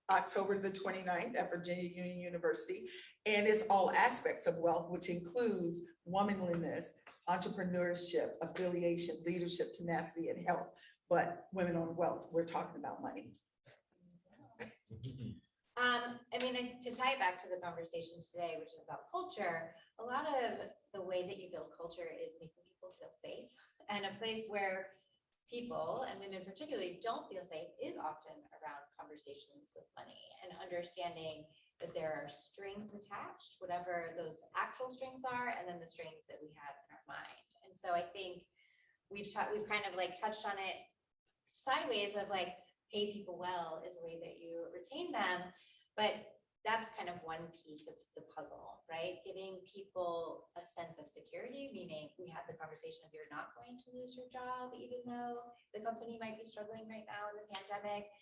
October the 29th at Virginia Union University. And it's all aspects of wealth, which includes womanliness, entrepreneurship, affiliation, leadership, tenacity, and health. But Women on Wealth, we're talking about money. To tie it back to the conversation today, which is about culture, a lot of the way that you build culture is making people feel safe. And a place where people, and women particularly, don't feel safe is often around conversations with money and understanding that there are strings attached, whatever those actual strings are, and then the strings that we have in our mind. And so I think we've kind of like touched on it sideways of like, pay people well is a way that you retain them. But that's kind of one piece of the puzzle, right? Giving people a sense of security, meaning we had the conversation of you're not going to lose your job, even though the company might be struggling right now in the pandemic.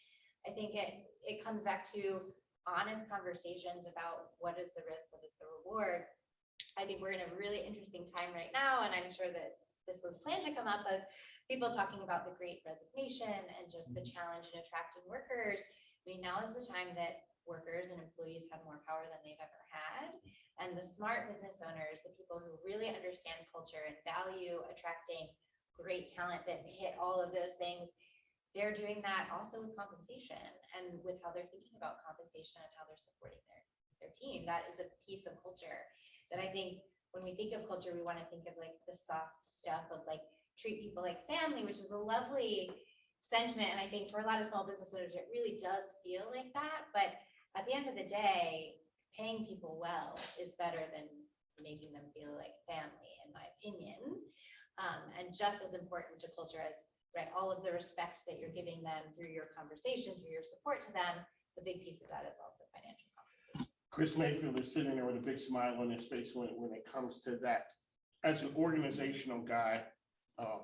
I think it comes back to honest conversations about what is the risk, what is the reward. I think we're in a really interesting time right now, and I'm sure that this was planned to come up, of people talking about the Great Resignation and just the challenge in attracting workers. I mean, now is the time that workers and employees have more power than they've ever had. And the smart business owners, the people who really understand culture and value attracting great talent that hit all of those things, they're doing that also with compensation and with how they're thinking about compensation and how they're supporting their team. That is a piece of culture that I think when we think of culture, we want to think of like the soft stuff of like treat people like family, which is a lovely sentiment. And I think for a lot of small business owners, it really does feel like that. But at the end of the day, paying people well is better than making them feel like family, in my opinion. And just as important to culture as, right, all of the respect that you're giving them through your conversation, through your support to them, the big piece of that is also financial compensation. Chris Mayfield is sitting there with a big smile on his face when it comes to that. As an organizational guy,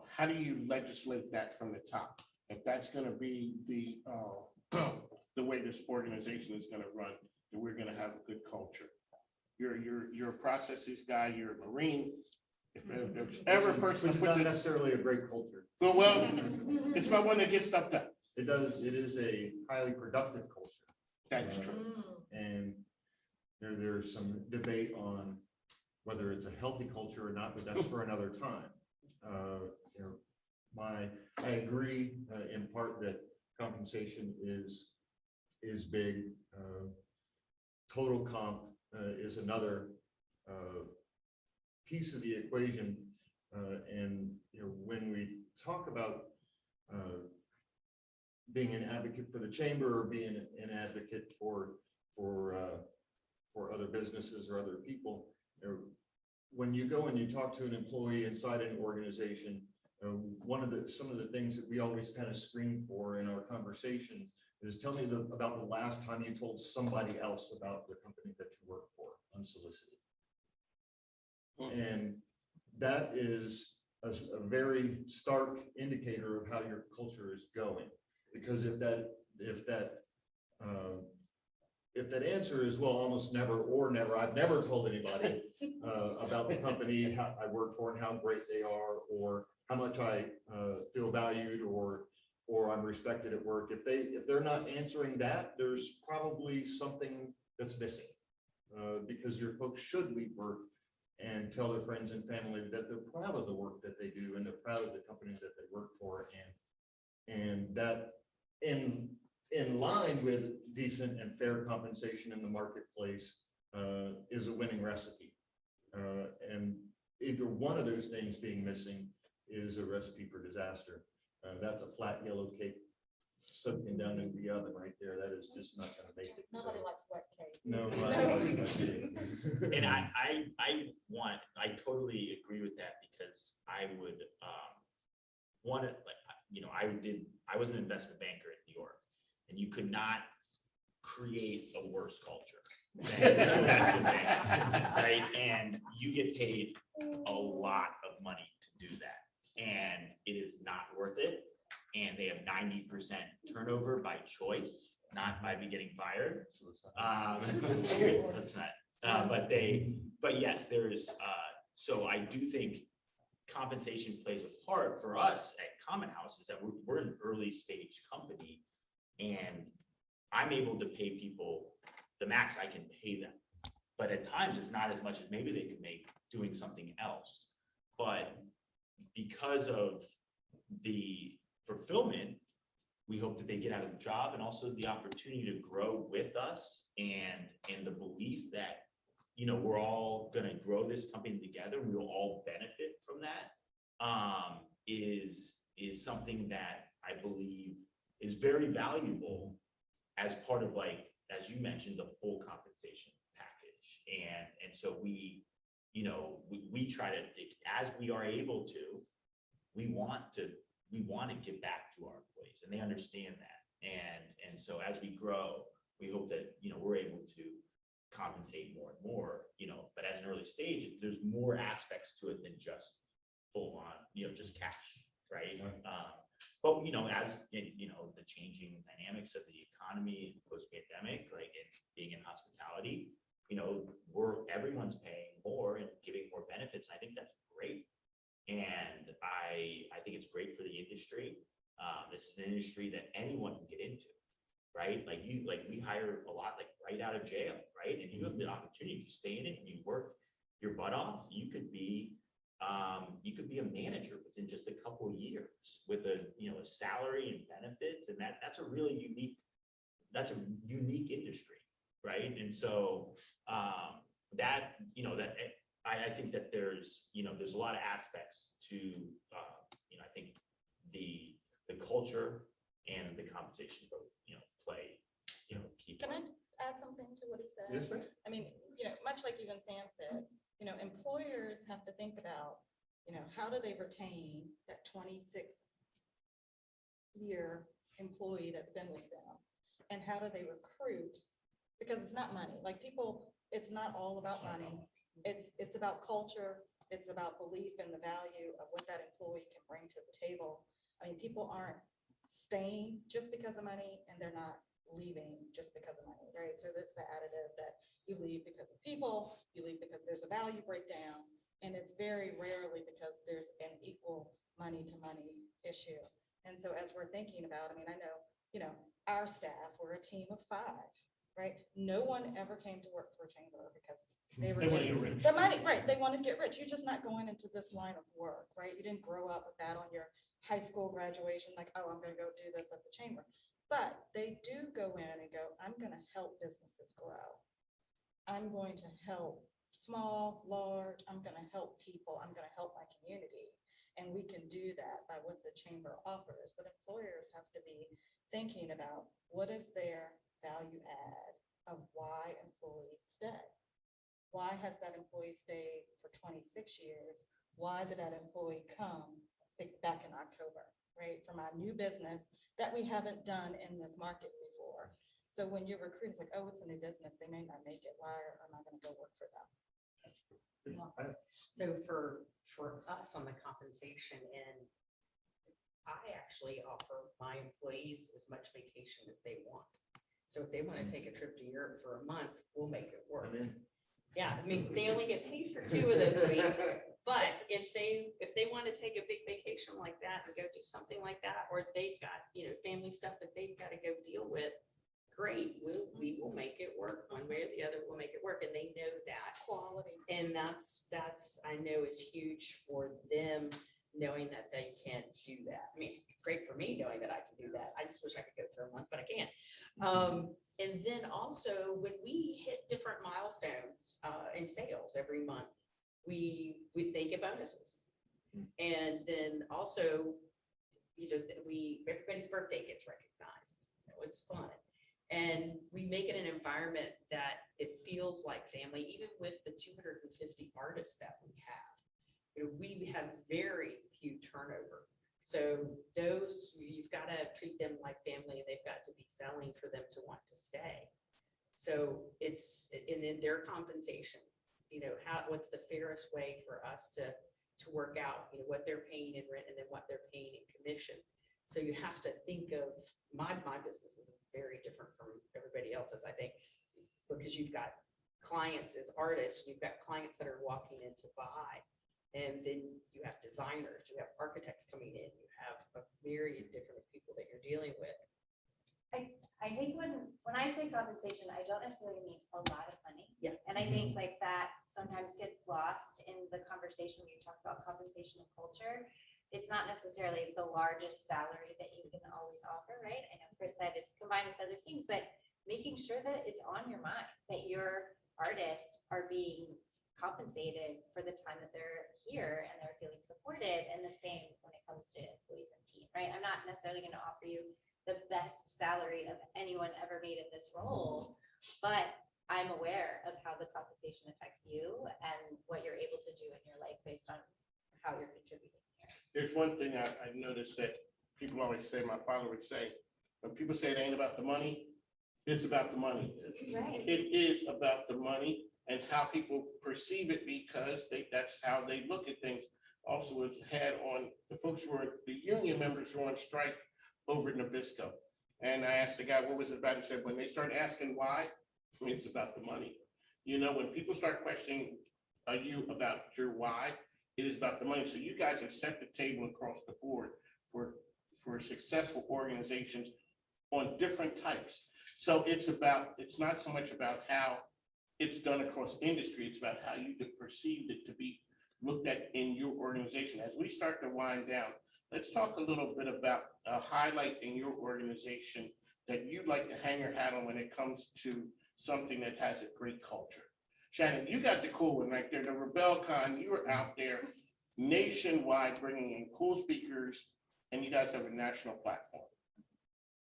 how do you legislate that from the top? If that's gonna be the way this organization is gonna run, that we're gonna have a good culture. You're a processes guy, you're a Marine. If ever a person It's put not this, necessarily a great culture. well, it's not one that gets stuff done. It is a highly productive culture. That's true. And there's some debate on whether it's a healthy culture or not, but that's for another time. You know, I agree in part that compensation is big. Total comp is another piece of the equation. And you know, when we talk about being an advocate for the chamber or being an advocate for other businesses or other people, you know, when you go and you talk to an employee inside an organization, some of the things that we always kind of screen for in our conversations is tell me about the last time you told somebody else about the company that you work for unsolicited. And that is a very stark indicator of how your culture is going. Because if that answer is, well, almost never or never, I've never told anybody about the company I work for and how great they are, or how much I feel valued or I'm respected at work. If they're not answering that, there's probably something that's missing, because your folks should leave work and tell their friends and family that they're proud of the work that they do and they're proud of the companies that they work for, and that in line with decent and fair compensation in the marketplace is a winning recipe. And either one of those things being missing is a recipe for disaster. That's a flat yellow cake soaking down into the oven right there. That is just not going to make it. Nobody likes wet cake. No. And I totally agree with that, because I would want to, like, you know, I was an investment banker in New York, and you could not create a worse culture than investment banking, right? And you get paid a lot of money to do that, and it is not worth it. And they have 90% turnover by choice, not by me getting fired. That's not. But yes, there's. So I do think compensation plays a part for us at Common House. Is that we're an early stage company, and I'm able to pay people the max I can pay them. But at times it's not as much as maybe they could make doing something else. But because of the fulfillment, we hope that they get out of the job, and also the opportunity to grow with us, and the belief that, you know, we're all going to grow this company together. We will all benefit from that. Is something that I believe is very valuable as part of, like, as you mentioned, the full compensation package. And so we try to, as we are able to, we want to give back to our employees, and they understand that. And so as we grow, we hope that, you know, we're able to compensate more and more, you know, but as an early stage, there's more aspects to it than just full on, you know, just cash, right? But, as in, the changing dynamics of the economy post-pandemic, like being in hospitality, everyone's paying more and giving more benefits. I think that's great. And I think it's great for the industry. This is an industry that anyone can get into, right? Like we hire a lot, like right out of jail, right? And you have the opportunity, if you stay in it and you work your butt off, you could be a manager within just a couple of years with a salary and benefits. And that's a really unique industry, right? And so I think that there's a lot of aspects to I think the culture and the compensation both play key. Can I add something to what he said? Yes, ma'am. I mean, much like even Sam said, employers have to think about, how do they retain that 26-year employee that's been with them? And how do they recruit? Because it's not money. Like it's not all about money. It's about culture. It's about belief in the value of what that employee can bring to the table. I mean, people aren't staying just because of money, and they're not leaving just because of money, right? So that's the additive that you leave because of people, you leave because there's a value breakdown, and it's very rarely because there's an equal money to money issue. And so as we're thinking about, I mean, I know, our staff, we're a team of 5, right? No one ever came to work for a chamber because they were They wanna getting get rich. the money, right? They wanted to get rich. You're just not going into this line of work, right? You didn't grow up with that on your high school graduation, like, oh, I'm gonna go do this at the chamber. But they do go in and go, I'm gonna help businesses grow. I'm going to help small, large, I'm gonna help people, I'm gonna help my community. And we can do that by what the chamber offers, but employers have to be thinking about what is their value add of why employees stay. Why has that employee stayed for 26 years? Why did that employee come back in October, right? For my new business that we haven't done in this market before. So when you're recruiting, it's like, oh, it's a new business, they may not make it. Why am I gonna go work for them? So for us on the compensation end, I actually offer my employees as much vacation as they want. So if they want to take a trip to Europe for a month, we'll make it work. Yeah, I mean, they only get paid for 2 of those weeks. But if they want to take a big vacation like that and go do something like that, or they've got, family stuff that they've got to go deal with, great, we will make it work one way or the other. We'll make it work. And they know that Quality. and that's I know is huge for them, knowing that they can't do that. I mean, it's great for me knowing that I can do that. I just wish I could go for a month, but I can't. And then also when we hit different milestones in sales every month, they get bonuses. And then also, everybody's birthday gets recognized. It's fun. And we make it an environment that it feels like family, even with the 250 artists that we have. We have very few turnover. So you've got to treat them like family, and they've got to be selling for them to want to stay. So and then their compensation, what's the fairest way for us to work out, what they're paying in rent and then what they're paying in commission. So you have to think of my business is very different from everybody else's, I think, because you've got clients as artists, you've got clients that are walking in to buy. And then you have designers, you have architects coming in, you have a myriad different people that you're dealing with. I think when I say compensation, I don't necessarily mean a lot of money. Yeah. And I think like that sometimes gets lost in the conversation when you talk about compensation and culture. It's not necessarily the largest salary that you can always offer, right? I know Chris said it's combined with other things, but making sure that it's on your mind, that your artists are being compensated for the time that they're here and they're feeling supported, and the same when it comes to employees and team, right? I'm not necessarily going to offer you the best salary of anyone ever made in this role, but I'm aware of how the compensation affects you and what you're able to do in your life based on how you're contributing here. There's one thing I noticed that people always say, my father would say, when people say it ain't about the money, it's about the money. Right. It is about the money and how people perceive it, because that's how they look at things. also was had on, the folks who were, the union members who were on strike over at Nabisco. And I asked the guy, what was it about? He said, when they start asking why, it's about the money. You know, when people start questioning you about your why, it is about the money. So you guys have set the table across the board for successful organizations on different types. So it's not so much about how it's done across industry, it's about how you perceived it to be looked at in your organization. As we start to wind down, let's talk a little bit about a highlight in your organization that you'd like to hang your hat on when it comes to something that has a great culture. Shannon, you got the cool one right there, the RebelCon. You were out there nationwide bringing in cool speakers, and you guys have a national platform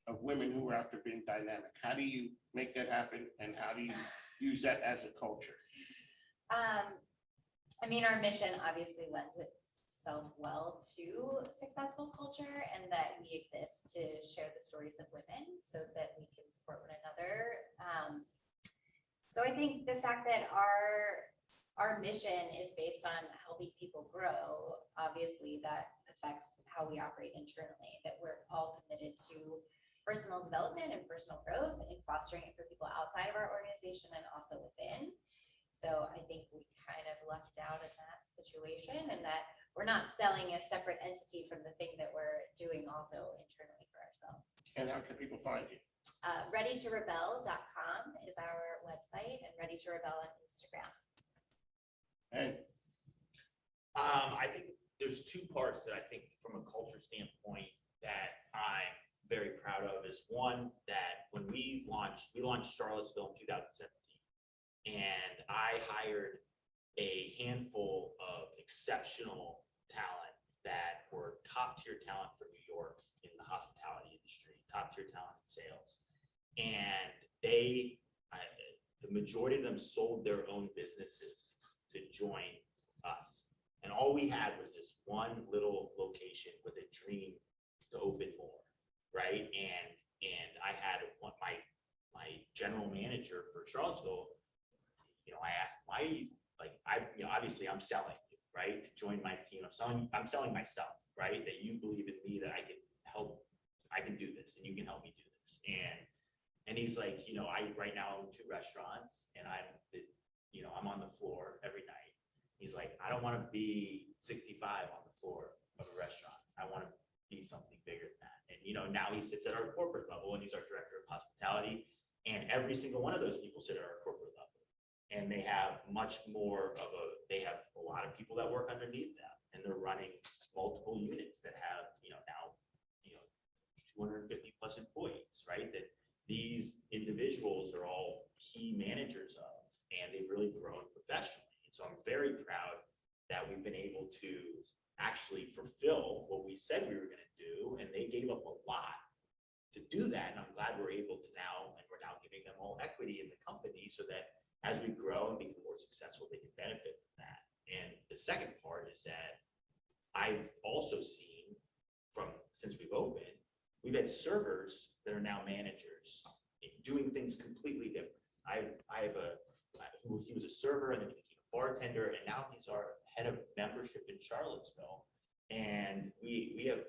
of women who are out there being dynamic. How do you make that happen, and how do you use that as a culture? I mean, our mission obviously lends itself well to successful culture, and that we exist to share the stories of women so that we can support one another. So I think the fact that our mission is based on helping people grow, obviously that affects how we operate internally, that we're all committed to personal development and personal growth and fostering it for people outside of our organization and also within. So I think we kind of lucked out in that situation, and that we're not selling a separate entity from the thing that we're doing also internally for ourselves. And how can people find you? ReadyToRebel.com is our website, and Ready to Rebel on Instagram. And I think there's two parts that I think from a culture standpoint that I'm very proud of. Is one, that when we launched Charlottesville in 2017, and I hired a handful of exceptional talent that were top tier talent for New York in the hospitality industry, top tier talent in sales. And the majority of them sold their own businesses to join us. And all we had was this one little location with a dream to open more, right? And I had my general manager for Charlottesville, I asked, why, obviously I'm selling you, right? To join my team, I'm selling myself, right? That you believe in me, that I can do this, and you can help me do this. And he's like, I right now own 2 restaurants, and I'm on the floor every night. He's like, I don't want to be 65 on the floor of a restaurant. I want to be something bigger than that. And now he sits at our corporate level, and he's our director of hospitality. And every single one of those people sit at our corporate level. And they have they have a lot of people that work underneath them, and they're running multiple units that have, now, 250 plus employees, right? That these individuals are all key managers of, and they've really grown professionally. And so I'm very proud that we've been able to actually fulfill what we said we were going to do, and they gave up a lot to do that. And I'm glad we're able to we're now giving them all equity in the company, so that as we grow and become more successful, they can benefit from that. And the second part is that I've also seen since we've opened, we've had servers that are now managers doing things completely different. He was a server, and then he became a bartender, and now he's our head of membership in Charlottesville. And we have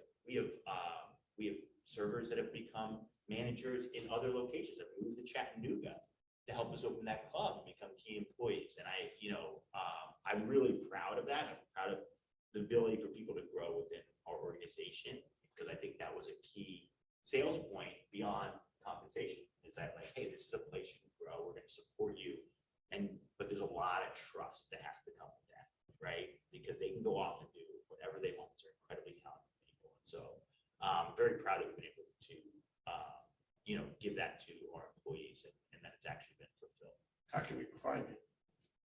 servers that have become managers in other locations, that moved to Chattanooga to help us open that club and become key employees. And I'm really proud of that. I'm proud of the ability for people to grow within our organization, because I think that was a key sales point beyond compensation, is that hey, this is a place you can grow. We're going to support you. But there's a lot of trust that has to come with that, right? Because they can go off and do whatever they want. They're incredibly talented people. So I'm very proud that we've been able to, give that to our employees, and that it's actually been fulfilled. How can we find you?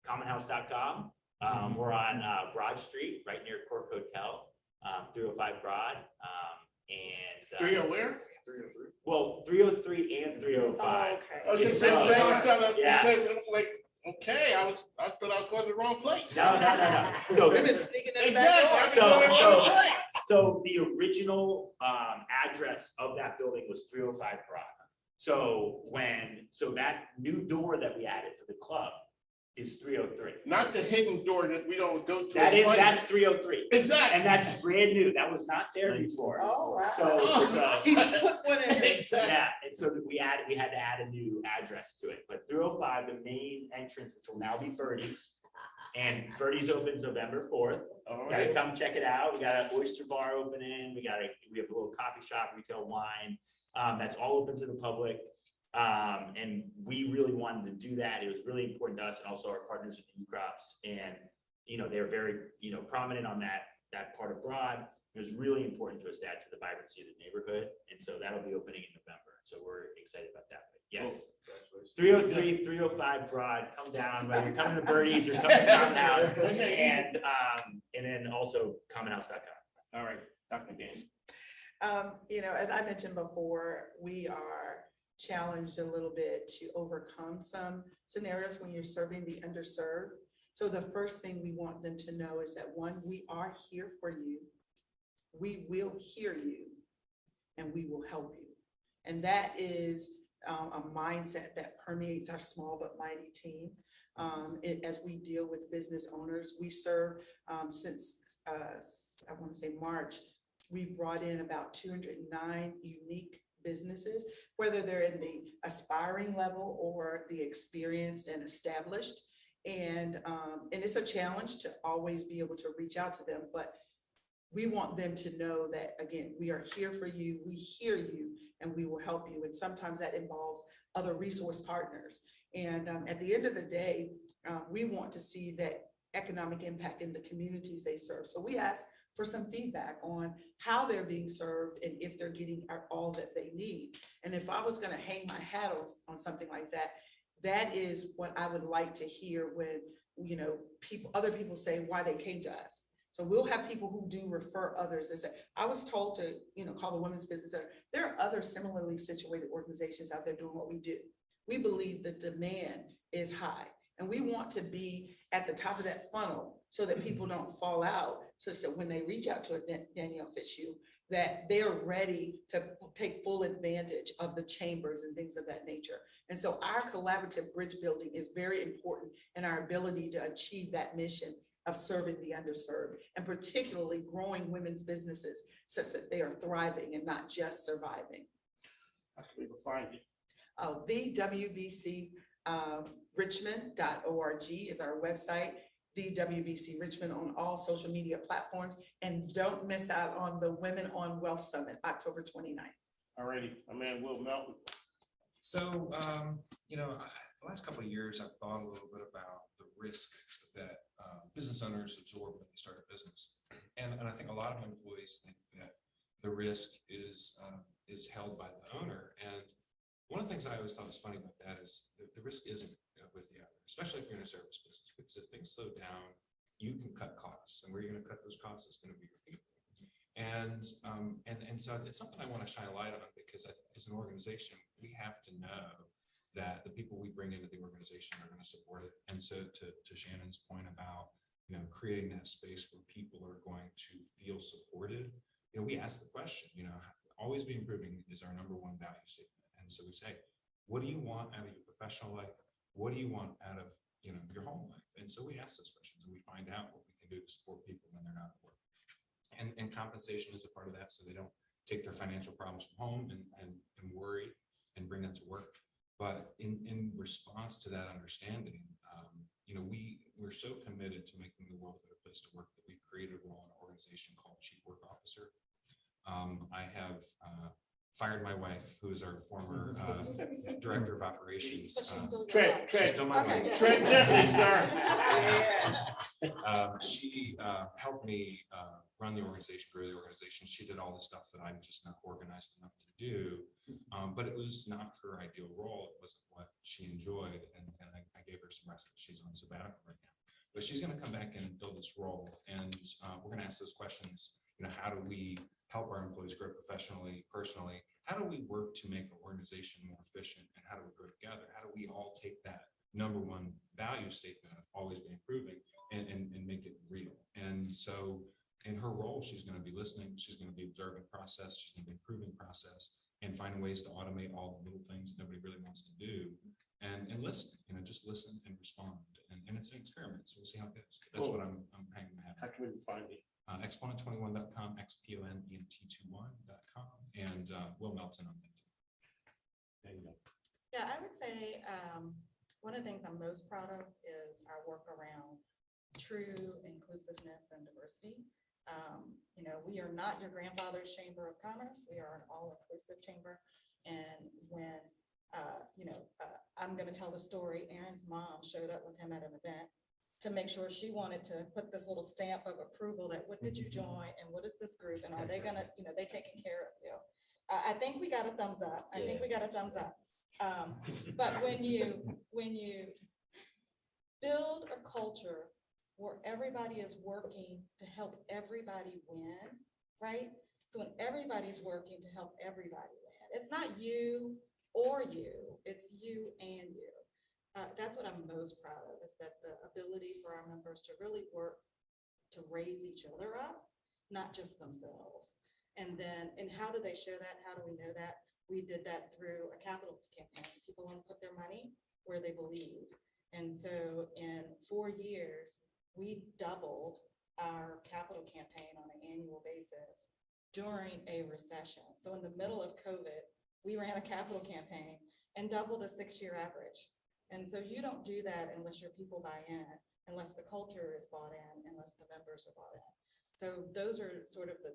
Commonhouse.com. We're on Broad Street, right near Cork Hotel, 305 Broad. 30 where? 303. Well, 303 and 305. Oh, okay. Okay, It's so Broad. Yeah. because it was like, okay, I thought I was going to the wrong place. No. So We've been sneaking in the Exactly. back door. So the original address of that building was 305 Broad. So that new door that we added for the club is 303. Not the hidden door that we don't go to. That's 303. Exactly. And that's brand new. That was not there before. Oh, wow. So, He's put one in. Exactly. yeah, and so we had to add a new address to it, but 305, the main entrance, which will now be Birdie's. And Birdie's opens November 4th. All Gotta right. come check it out. We got an oyster bar opening. We have a little coffee shop, retail wine. That's all open to the public. And we really wanted to do that. It was really important to us and also our partners at New Crops. And, they're very, prominent on that part of Broad. It was really important to us to add to the vibrancy of the neighborhood. And so that'll be opening in November. So we're excited about that. But yes, 303, 305 Broad, come down, whether you're coming to Birdie's or coming to Common House. And then also commonhouse.com. All right, Dr. Dan. As I mentioned before, we are challenged a little bit to overcome some scenarios when you're serving the underserved. So the first thing we want them to know is that, one, we are here for you. We will hear you and we will help you. And that is a mindset that permeates our small but mighty team. As we deal with business owners, we serve since I want to say March, we've brought in about 209 unique businesses, whether they're in the aspiring level or the experienced and established. And it's a challenge to always be able to reach out to them, but we want them to know that, again, we are here for you, we hear you, and we will help you. And sometimes that involves other resource partners. And at the end of the day, we want to see that economic impact in the communities they serve. So we ask for some feedback on how they're being served and if they're getting all that they need. And if I was going to hang my hat on something like that, that is what I would like to hear when, other people say why they came to us. So we'll have people who do refer others and say, I was told to, call the Women's Business Center. There are other similarly situated organizations out there doing what we do. We believe the demand is high and we want to be at the top of that funnel so that people don't fall out. So when they reach out to a Danielle Fitzhugh, that they're ready to take full advantage of the chambers and things of that nature. And so our collaborative bridge building is very important in our ability to achieve that mission of serving the underserved, and particularly growing women's businesses such that they are thriving and not just surviving. How can people find you? The WBC Richmond.org is our website. The WBC Richmond on all social media platforms, and don't miss out on the Women on Wealth Summit, October 29th. All righty, my man, Will Melton. So, the last couple of years, I've thought a little bit about the risk that business owners absorb when they start a business. And I think a lot of employees think that the risk is held by the owner. And one of the things I always thought was funny about that is the risk isn't with the owner, especially if you're in a service business, because if things slow down, you can cut costs, and where you're going to cut those costs is going to be your people. And so it's something I want to shine a light on, because as an organization, we have to know that the people we bring into the organization are going to support it. And so to Shannon's point about, creating that space where people are going to feel supported, we ask the question, always be improving is our number one value statement. And so we say, what do you want out of your professional life? What do you want out of, your home life? And so we ask those questions and we find out what we can do to support people when they're not at work. And compensation is a part of that, so they don't take their financial problems from home and worry and bring them to work. But in response to that understanding, we're so committed to making the world a better place to work that we've created a role in an organization called Chief Work Officer. I have fired my wife, who is our former director of operations. Tread She's still my wife. Tread gently, sir. She helped me run the organization, grow the organization. She did all the stuff that I'm just not organized enough to do. But it was not her ideal role. It wasn't what she enjoyed. And I gave her some rest because she's on sabbatical right now. But she's going to come back and fill this role. And we're going to ask those questions. How do we help our employees grow professionally, personally? How do we work to make our organization more efficient? And how do we grow together? How do we all take that number one value statement of always be improving and make it real? And so in her role, she's going to be listening. She's going to be observing process. She's going to be improving process and finding ways to automate all the little things that nobody really wants to do. and listen, just listen and respond. And it's an experiment, so we'll see how it goes. That's Cool. what I'm hanging my hat How on. can we find it? Exponent21.com, XPONENT21.com, and Will Melton on LinkedIn. There you go. Yeah, I would say, one of the things I'm most proud of is our work around true inclusiveness and diversity. We are not your grandfather's chamber of commerce. We are an all-inclusive chamber. And when, I'm gonna tell the story, Aaron's mom showed up with him at an event to make sure she wanted to put this little stamp of approval that what did you join and what is this group and are they gonna, they taking care of you? I think we got a thumbs up. I think we got a thumbs up. But when you build a culture where everybody is working to help everybody win, right? So when everybody's working to help everybody win, it's not you or you, it's you and you. That's what I'm most proud of, is that the ability for our members to really work to raise each other up, not just themselves. And then, and how do they share that? How do we know that? We did that through a capital campaign. People want to put their money where they believe. And so in 4 years, we doubled our capital campaign on an annual basis during a recession. So in the middle of COVID, we ran a capital campaign and doubled a 6-year average. And so you don't do that unless your people buy in, unless the culture is bought in, unless the members are bought in. So those are sort of the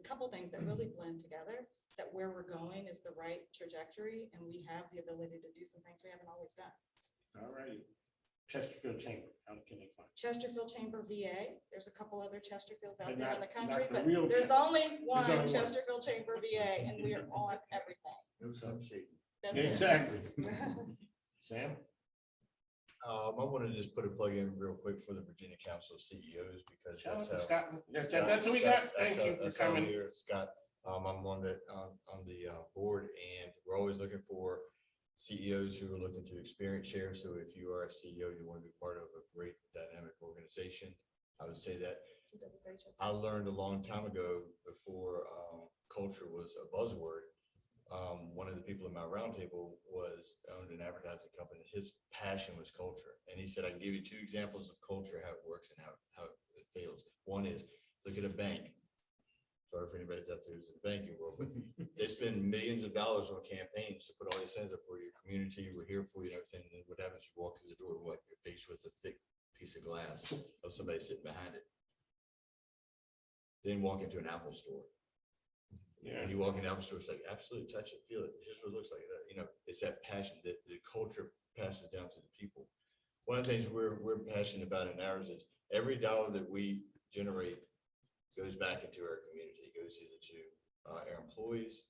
couple things that really blend together, that where we're going is the right trajectory, and we have the ability to do some things we haven't always done. All right. Chesterfield Chamber, how can they find? Chesterfield Chamber VA, there's a couple other Chesterfields out But there in the not country, the but real there's only one only one. Chesterfield Chamber VA, and we are on everything. No sun shading. That's it. Exactly. Sam? I want to just put a plug in real quick for the Virginia Council of CEOs, because Shout out that's to how. Scott. That's Scott- what we Scott- got. that's Thank how- you for that's how coming. we're- Scott, I'm on the board, and we're always looking for CEOs who are looking to experience share. So if you are a CEO, you want to be part of a great dynamic organization, I would say that. He does a great job. I learned a long time ago, before culture was a buzzword. One of the people in my roundtable owned an advertising company. His passion was culture. And he said, I can give you 2 examples of culture, how it works and how it fails. One is, look at a bank. Sorry for anybody that's out there who's in the banking world, but they spend millions of dollars on campaigns to put all these signs up for your community. We're here for you and everything. And what happens? You walk through the door, what? You're faced with a thick piece of glass of somebody sitting behind it. Then walk into an Apple store. Yeah. And you walk in the Apple store, it's like, absolutely touch it, feel it. It's just what it looks like. It's that passion that the culture passes down to the people. One of the things we're passionate about in ours is every dollar that we generate goes back into our community. It goes either to our employees,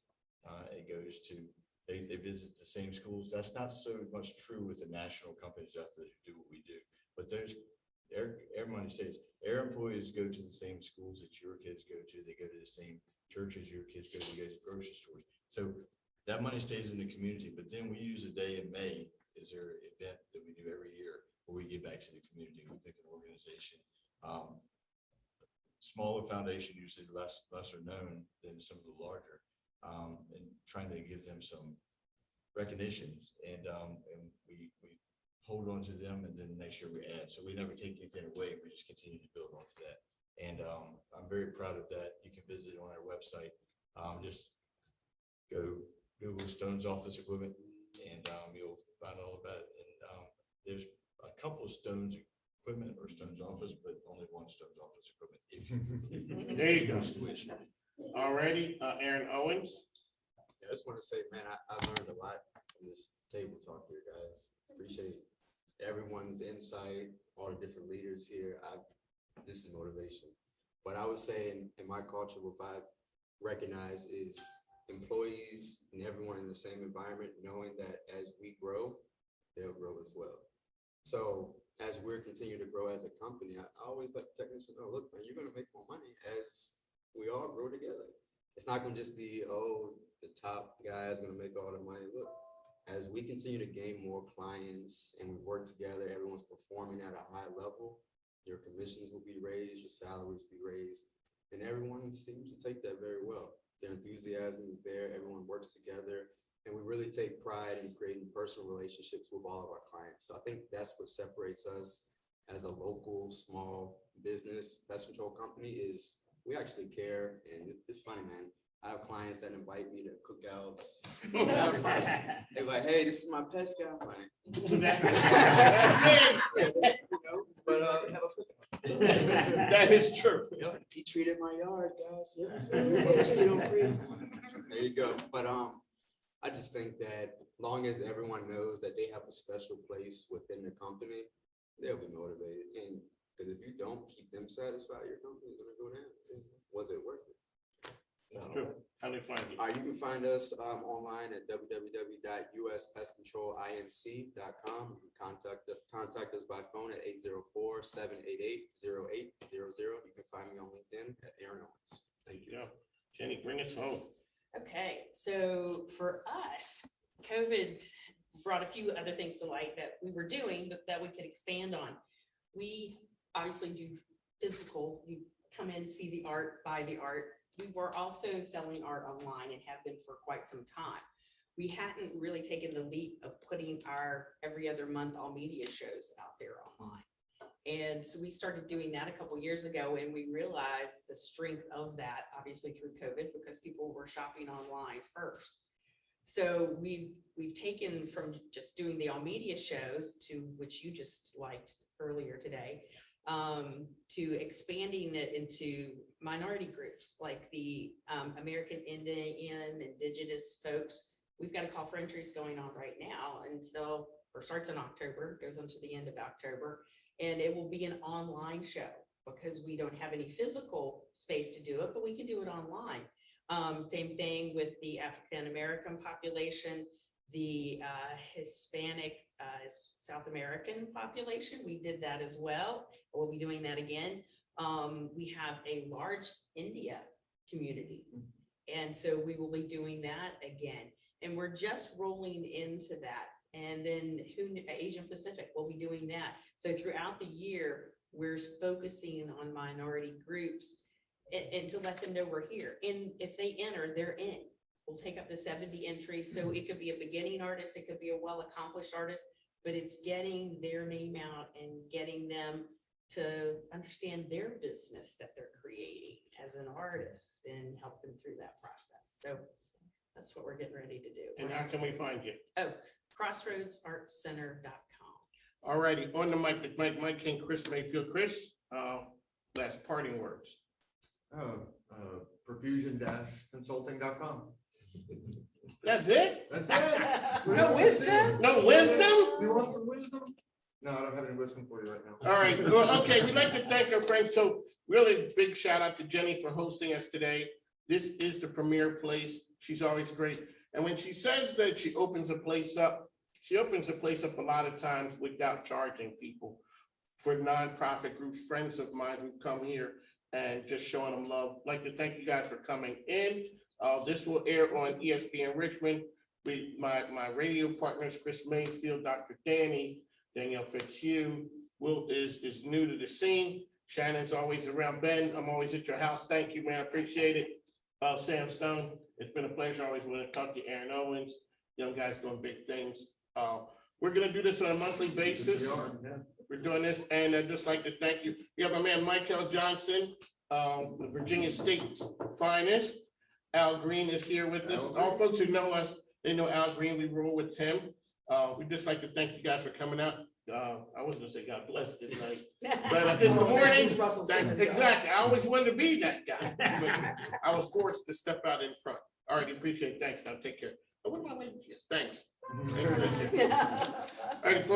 it goes to, they visit the same schools. That's not so much true with the national companies out there who do what we do. But everybody says, our employees go to the same schools that your kids go to. They go to the same churches your kids go to, grocery stores. So that money stays in the community, but then we use a day in May is our event that we do every year where we give back to the community. We pick an organization. Smaller foundation, usually lesser known than some of the larger, and trying to give them some recognition. And we hold on to them, and then next year we add. So we never take anything away. We just continue to build on to that. And I'm very proud of that. You can visit on our website. Just go Google Stone's Office Equipment, and you'll find all about it. And there's a couple of Stone's Equipment or Stone's Office, but only one Stone's Office Equipment. If you There you go. wish. Alrighty, Aaron Owens. Yeah, I just want to say, man, I learned a lot from this table talk here, guys. Appreciate everyone's insight, all the different leaders here. This is motivation. But I would say in my culture, what I recognize is employees and everyone in the same environment, knowing that as we grow, they'll grow as well. So as we're continuing to grow as a company, I always let the technicians know, look, man, you're going to make more money as we all grow together. It's not going to just be, oh, the top guy is going to make all the money. Look, as we continue to gain more clients and we work together, everyone's performing at a high level, your commissions will be raised, your salaries will be raised, and everyone seems to take that very well. Their enthusiasm is there, everyone works together, And we really take pride in creating personal relationships with all of our clients. So I think that's what separates us as a local, small business pest control company is we actually care. And it's funny, man. I have clients that invite me to cookouts. They're like, hey, this is my pest guy. I'm like, have a cookout. That is true. Yep, he treated my yard, guys. Yep, so mosquito free. There you go. But I just think that long as everyone knows that they have a special place within the company, they'll be motivated. And because if you don't keep them satisfied, your company's gonna go down. Was it worth it? That's true. How do they find you? You can find us online at www.uspestcontrolinc.com. You can contact us by phone at 804-788-0800. You can find me on LinkedIn at Aaron Owens. Thank you. Yeah. Jenny, bring us home. Okay, so for us, COVID brought a few other things to light that we were doing, but that we could expand on. We obviously do physical, you come in, see the art, buy the art. We were also selling art online and have been for quite some time. We hadn't really taken the leap of putting our every other month all media shows out there online. And so we started doing that a couple years ago, and we realized the strength of that, obviously through COVID, because people were shopping online first. So we've taken from just doing the all media shows to which you just liked earlier today, to expanding it into minority groups like the American Indian, Indigenous folks. We've got a call for entries going on right now until, or starts in October, goes into the end of October, and it will be an online show because we don't have any physical space to do it, but we can do it online. Same thing with the African American population, the Hispanic South American population. We did that as well. We'll be doing that again. We have a large India community, and so we will be doing that again. And we're just rolling into that. And then Asian Pacific, we'll be doing that. So throughout the year, we're focusing on minority groups and to let them know we're here. And if they enter, they're in. We'll take up to 70 entries. So it could be a beginning artist, it could be a well-accomplished artist, but it's getting their name out and getting them to understand their business that they're creating as an artist and help them through that process. So that's what we're getting ready to do. And how can we find you? Oh, crossroadsartcenter.com. All righty, on the mic with Mike King, Chris Mayfield. Chris, last parting words. Profusion-consulting.com. That's it? That's it. No wisdom? No wisdom? You want some wisdom? No, I don't have any wisdom for you right now. All right, well, okay, we'd like to thank our friends. So really big shout out to Jenny for hosting us today. This is the premier place. She's always great. And when she says that she opens a place up, she opens a place up a lot of times without charging people. For nonprofit groups, friends of mine who come here and just showing them love. I'd like to thank you guys for coming in. This will air on ESPN Richmond. My radio partners, Chris Mayfield, Dr. Danielle Fitzhugh. Will is new to the scene. Shannon's always around. Ben, I'm always at your house. Thank you, man. I appreciate it. Sam Stone, it's been a pleasure. Always want to talk to Aaron Owens. Young guys doing big things. We're gonna do this on a monthly basis. We're doing this, and I'd just like to thank you. We have my man Michael Johnson, the Virginia State's finest. Al Green is here with us. All folks who know us, they know Al Green. We roll with him. We'd just like to thank you guys for coming out. I was gonna say God bless tonight, but it's the morning. Exactly. I always wanted to be that guy. But I was forced to step out in front. All right, appreciate it. Thanks. Now take care. Oh, what am I waiting? Yes, thanks. All right, folks.